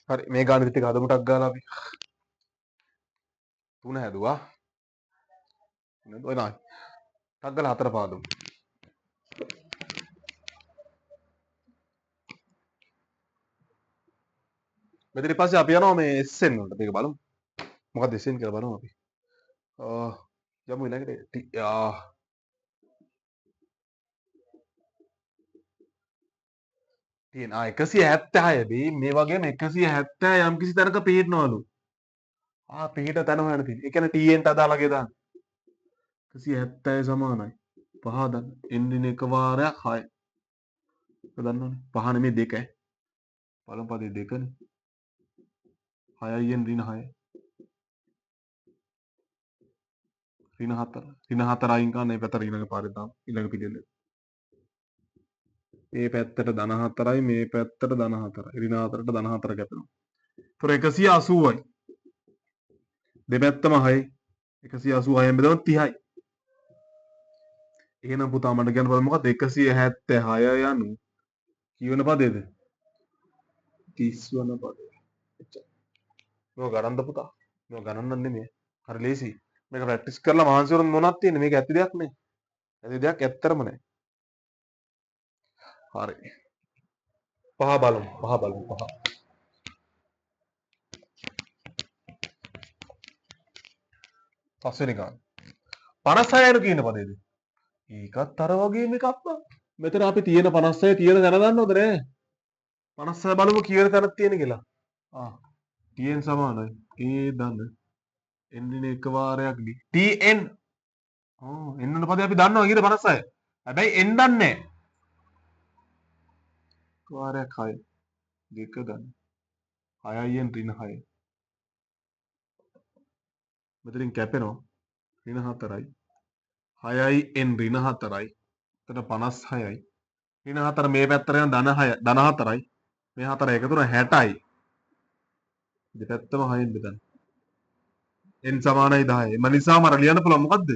හරි මේ ගාන ටික හදමු ටක් ගාලා අපි. 3 හැදුවා. නේද? ඔය නායි. ටක් ගාලා 4 පාදමු. මෙතන පස්සේ අපි යනවා මේ SN වලට. මේක බලමු. මොකක්ද SN කියලා බලමු අපි. යමු ඊළඟට තියෙන 176 බී මේ වගේම 170 යම් කිසි තැනක පිහිටනවලු. පිහිට තැන හොයන්න තියෙන්නේ. ඒ කියන්නේ TN ට අදාළගේ දාන්න. 170 සමානයි. 5 දන්න. n දින එක වාරයක් 6. ඒක දන්නවනේ. 5 නෙමෙයි 2 ඈ. පළමු පදේ 2නේ. 6යි n ඍණ 6. ඍණ 4. ඍණ 4 අයින් කරන්න මේ පැත්තට ඊළඟ පාරේ දාමු. ඊළඟ පිළිවෙල. මේ පැත්තට ධන 4යි මේ පැත්තට ධන 4යි. ඍණ 4ට ධන 4 ගැටෙනවා. ඒතර 180යි. දෙපැත්තම 6යි. 186න් බෙදුවොත් 30යි. එහෙනම් පුතා මට කියන්න බලන්න මොකද්ද 176 යනු කී වෙන පදේද? 30 වන පදේ. එච්චර. මේක ගණන්ද පුතා? මේක ගණන් නෙමෙයි. හරි ලේසි. මේක ප්‍රැක්ටිස් කරලා මහන්සි වුණොත් මොනවද තියෙන්නේ? මේක ඇත්ත දෙයක් නේ. ඇත්ත දෙයක් ඇත්තරම නෑ. හරි. පහ බලමු. පහ. පස්වෙනි ගාන. 56 යනු කියන පදේද? ඒකත් අර වගේම එකක් නා. මෙතන අපි තියෙන 56 තියෙන දැන ගන්නවද නෑ? 56 බලමු කීවර තැනක් තියෙන කියලා. TN සමානයි. A දන්න n දින එක වාරයක් D. TN. n වල පදේ අපි දන්නවා කීයද 56. හැබැයි n දන්නේ නෑ. වාරයක් 6. 2 දන්න. 6යි n ඍණ 6. මෙතනින් කැපෙනවා. ඍණ 4යි. 6යි n ඍණ 4යි. එතන 56යි. ඍණ 4 මේ පැත්තට යන ධන 6 ධන 4යි. මේ 4 එකතු කරන 60යි. දෙපැත්තම 6න් බෙදන්න. n සමානයි 10යි. එම නිසා මට ලියන්න පුළුවන් මොකද්ද?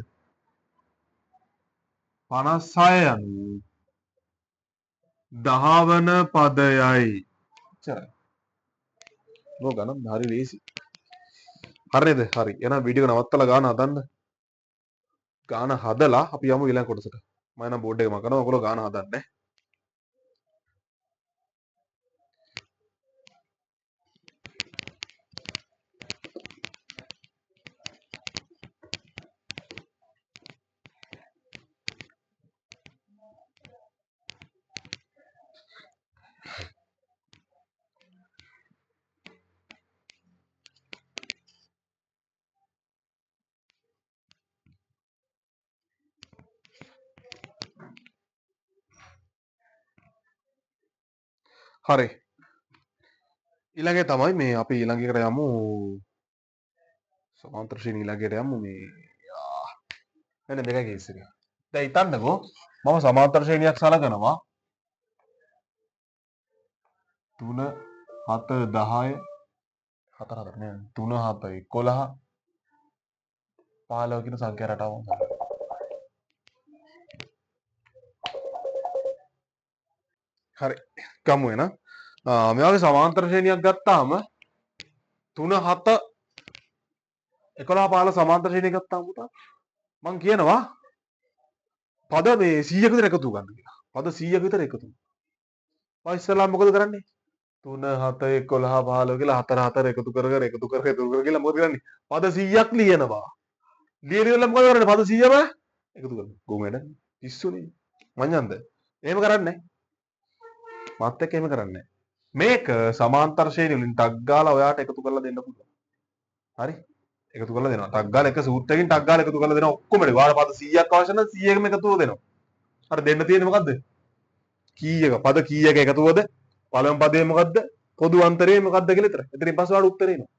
56 යනු 10 වන පදයයි. එච්චරයි. නෝ ගණන් හරි ලේසි. හරිද? හරි. එහෙනම් වීඩියෝ නවත්තලා ගාන හදන්න. ගාන හදලා අපි යමු ඊළඟ කොටසට. මම නම් බෝඩ් එක මකනවා. ඔයගොල්ලෝ ගාන හදන්න. හරි. ඊළඟේ තමයි මේ අපි ඊළඟ එකට යමු. සමාන්තර ශ්‍රේණිය ඊළඟට යමු මේ මෙන්න මේක කේස් එක. දැන් හිතන්නකෝ මම සමාන්තර ශ්‍රේණියක් සලකනවා 3 7 10 4 4 නෑ 3 7 11 15 කියන සංඛ්‍යා රටාවක් ගන්නවා. හරි. ගමු එහෙනම්. මේ වගේ සමාන්තර ශ්‍රේණියක් ගත්තාම 3 7 11 15 සමාන්තර ශ්‍රේණියක් ගත්තාම පුතා මම කියනවා පද මේ 100ක විතර එකතු ගන්න කියලා. පද 100ක විතර එකතු. මම ඉස්සෙල්ලා මොකද කරන්නේ? 3 7 11 15 කියලා 4 4 එකතු කර කියලා මොකද කරන්නේ? පද 100ක් ලියනවා. ලියලා මොකද කරන්නේ? පද 100ම එකතු කරනවා. කොහොමද? පිස්සුනේ. මඤ්ඤන්ද? එහෙම කරන්නේ නැහැ. මාත් එක්ක එහෙම කරන්නේ නැහැ. මේක සමාන්තර ශ්‍රේණි වලින් ටග් ගාලා ඔයාට එකතු කරලා දෙන්න පුළුවන්. හරි? එකතු කරලා දෙනවා. ටග් ගාලා එක සූත්‍රයකින් ටග් ගාලා එකතු කරලා දෙනවා ඔක්කොම. ඔයාලා පද 100ක් අවශ්‍ය නම් 100කම එකතුව දෙනවා. හරි දෙන්න තියෙන්නේ මොකද්ද? කීයක පද කීයක එකතුවද? පළවෙනි පදේ මොකද්ද? පොදු අන්තරේ මොකද්ද කියලා විතර. එතනින් පස්සේ ඔයාලා උත්තරේ එනවා.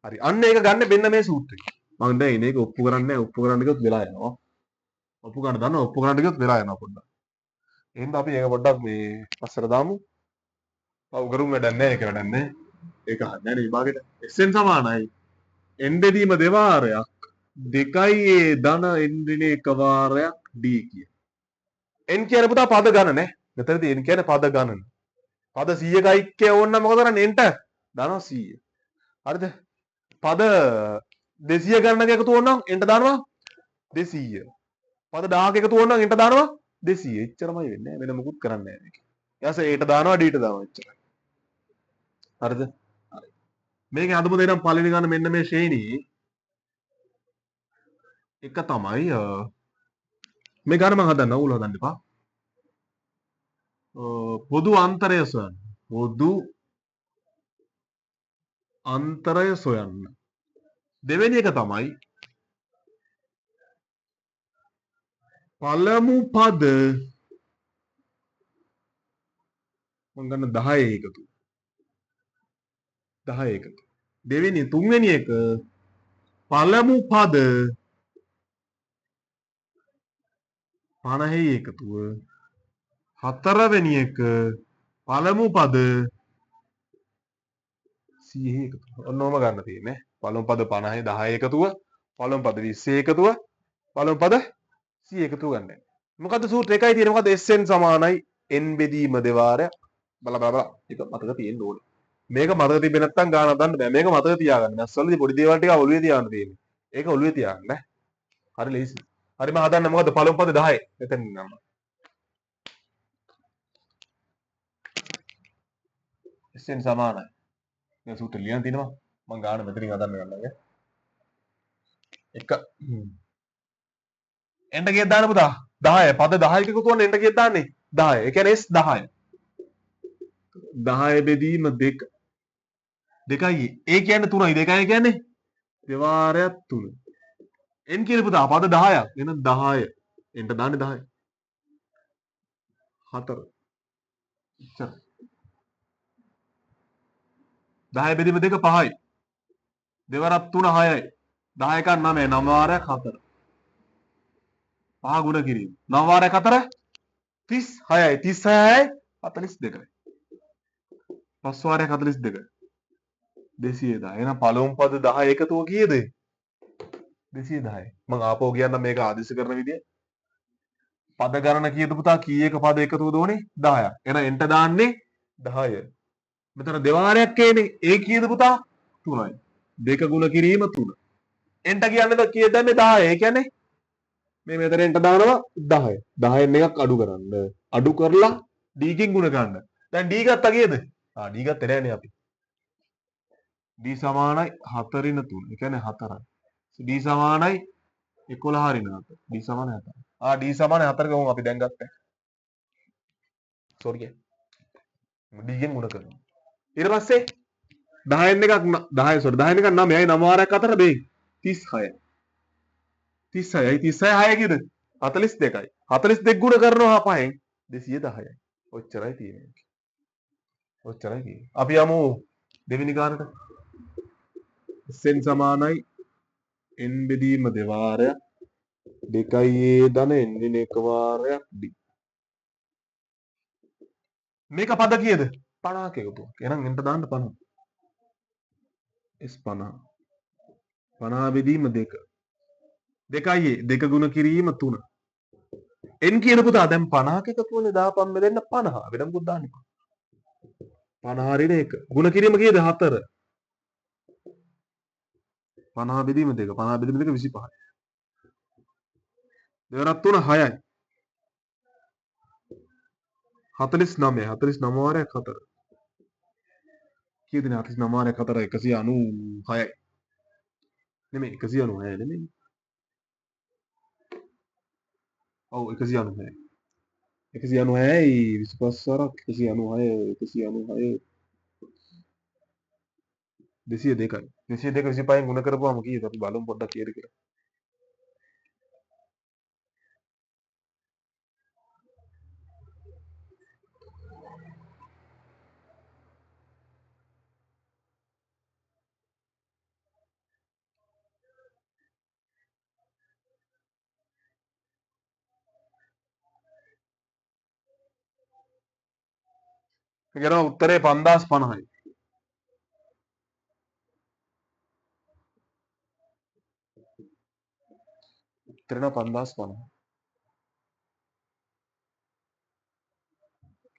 හරි. අන්න ඒක ගන්න මෙන්න මේ සූත්‍රය. මම දැන් ඉන්නේ ඒක ඔප්පු කරන්නේ නැහැ. ඔප්පු කරන්න ගියොත් වෙලා යනවා. ඔප්පු ගන්න දන්නවා. ඔප්පු කරන්න ගියොත් වෙලා යනවා පොඩ්ඩක්. එහෙනම් අපි ඒක පොඩ්ඩක් මේ පස්සට දාමු. පව් කරුම් වැඩක් නැහැ. ඒක වැඩක් නැහැ. ඒක හරියන්නේ නැහැ විභාගෙට. SN සමානයි. n බෙදීම දෙවාරයක් 2a ධන n ඍණ එක වාරයක් d කිය. n කියන්නේ පුතා පද ගණන නේ. මෙතනදී n කියන්නේ පද ගණන. පද 100ක යික්කය ඕන නම් මොකද කරන්නේ? n ට දානවා 100. හරිද? පද 200 ගණනක එකතු වුණා නම් n ට දානවා 200. පද 1000ක එකතු වුණා නම් n ට දානවා 200. එච්චරමයි වෙන්නේ. වෙන මොකුත් කරන්නේ නැහැ මේක. ඊට පස්සේ a ට දානවා d ට දානවා එච්චරයි. හරිද? හරි. මේකේ හදමු දෙනම් පළවෙනි ගන්න මෙන්න මේ ශ්‍රේණියේ එක තමයි මේ ගන්න මම හදන්න ඕල හදන්න එපා. පොදු අන්තරය සොයන්න. පොදු අන්තරය සොයන්න. දෙවෙනි එක තමයි පළමු පද මම ගන්න 10 එකතු. 10 එකතු. දෙවෙනි තුන්වෙනි එක පළමු පද 50 එකතුව. හතරවෙනි එක පළමු පද 100 එකතුව. ඔන්නෝම ගන්න තියෙන්නේ. පළමු පද 50 10 එකතුව, පළමු පද 20 එකතුව, පළමු පද 100 එකතුව ගන්න. මොකද්ද සූත්‍රය එකයි තියෙන්නේ. මොකද්ද SN සමානයි n බෙදීම දෙවාරය බල බල බල. ඒක මතක තියෙන්න ඕනේ. මේක මතක තිබෙ නැත්නම් ගානක් ගන්න බෑ. මේක මතක තියාගන්න. නැස්වලදී පොඩි දේවල් ටික ඔළුවේ තියාගන්න තියෙන්නේ. ඒක ඔළුවේ තියාගන්න ඈ. හරි ලේසි. හරි මම හදන්න මොකද්ද පළමු පද 10. එතන නම. SN සමානයි. මේ සූත්‍රය ලියන්න තියෙනවා. මම ගාන මෙතනින් හදන්න ගන්නවා. එක එන්ට කීයක් දාන්න පුතා? 10. පද 10ක එකතු වුණා එන්ට කීයක් දාන්නේ? 10. ඒ කියන්නේ S 10. 10 බෙදීම 2. 2යි. ඒ කියන්නේ 3යි. 2යි කියන්නේ දෙවාරයක් 3. n කියන පුතා පද 10ක්. එහෙනම් 10. එන්ට දාන්නේ 10. 4. ඉච්චර. 10 බෙදීම 2 5යි. දෙවරක් 3 6යි. 10 එකක් 9. 9 වාරයක් 4. 5 ගුණ කිරීම. 9 වාරයක් 4 36යි. 36යි 42යි. 5 වාරයක් 42. 210. එහෙනම් පළමු පද 10 එකතුව කීයද? 210. මම ආපහු කියන්නම් මේක ආදේශ කරන විදිය. පද ගණන කීයද පුතා? කීයක පද එකතුවද ඕනේ? 10ක්. එහෙනම් එන්ට දාන්නේ 10. මෙතන දෙවාරයක් එන්නේ. ඒ කීයද පුතා? 3යි. 2 ගුණ කිරීම 3. එන්ට කියන්නේ කීයද දන්නේ? 10. ඒ කියන්නේ මේ මෙතන එන්ට දානවා 10. 10න් එකක් අඩු කරන්න. අඩු කරලා d කින් ගුණ කරන්න. දැන් d ගත්තා කීයද? d ගත්තේ නෑනේ අපි. d සමානයි 4 රින 3. ඒ කියන්නේ 4යි. d සමානයි 11 රින 4. d සමානයි 4. d සමානයි 4 ගමු අපි දැන් ගත්තා. සෝරි. d ගෙන් ගුණ කරනවා. ඊට පස්සේ 10න් එකක් 10 සෝරි 10න් එකක් 9යි 9 වාරයක් 4 බෙයි 36යි. 36යි 36 6 කීයද? 42යි. 42 ගුණ කරනවා 5න් 210යි. ඔච්චරයි තියෙන්නේ. ඔච්චරයි. අපි යමු දෙවෙනි ගානට. සෙන් සමානයි n බෙදීම දෙවාරයක් 2a ධන n එක වාරයක් d. මේක පද කීයද? 50ක එකතුවක්. එහෙනම් n දාන්න 50. s 50. 50 බෙදීම 2. 2a 2 ගුණ කිරීම 3. n කියන පුතා දැන් 50ක එකතුවනේ දාපම් බෙදෙන්න 50. වෙන මොකද දාන්න එපා. 50 රින 1. ගුණ කිරීම කීයද? 4. 50 බෙදීම 2. 50 බෙදීම 2 25යි. දෙවරක් 3 6යි. 49. 49 වාරයක් 4. කීයද 49 වාරයක් 4 196යි. නෙමෙයි 196 නෙමෙයි. ඔව් 196. 196යි 25 වරක් 196 196 202යි. 202 25න් ගුණ කරපුවාම කීයද? අපි බලමු පොඩ්ඩක් කීයද කියලා. කියනවා උත්තරේ 5050යි. උත්තරේ නම් 5050.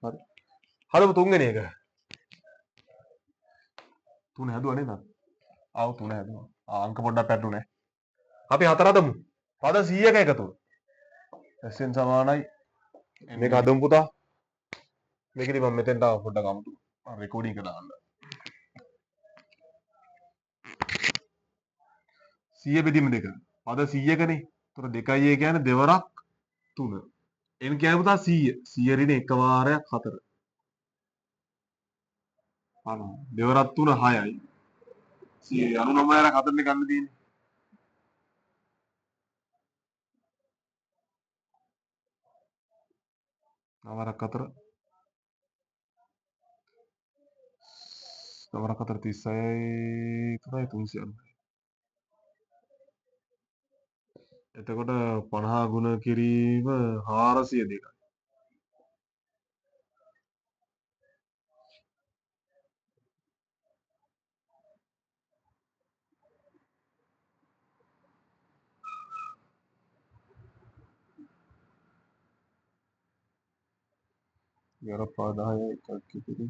හරි. හදමු තුන්වෙනි එක. තුන හැදුවා නේද? ආව තුන හැදුවා. අංක පොඩ්ඩක් පැටුනේ. අපි හතර හදමු. පද 100ක එකතුව. SN සමානයි. මේක හදමු පුතා. මේකෙදි මම මෙතෙන්ට ආව පොඩ්ඩක් අමුතු රෙකෝඩින් එක දාන්න. 100 බෙදීම 2. පද 100කනේ. ඒතර 2යි කියන්නේ දෙවරක් 3. n කියන්නේ පුතා 100. 100 රින එක වාරයක් 4. 50. දෙවරක් 3 6යි. 199 වාරයක් 4නේ ගන්න තියෙන්නේ. නවරක් 4. නවරක් 4 36යි 390. එතකොට 50 ගුණ කිරීම 402යි. යරපා 10 එකක් ඉතිරි.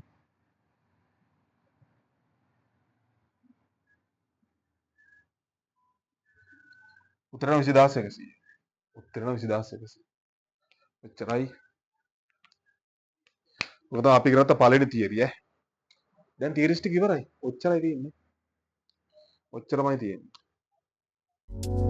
උත්තර නම් 20100. උත්තර නම් 20100. එච්චරයි. මොකද අපි කරත්ත පළවෙනි තියරි ඈ. දැන් තියරිස් ටික ඉවරයි. ඔච්චරයි තියෙන්නේ. ඔච්චරමයි තියෙන්නේ.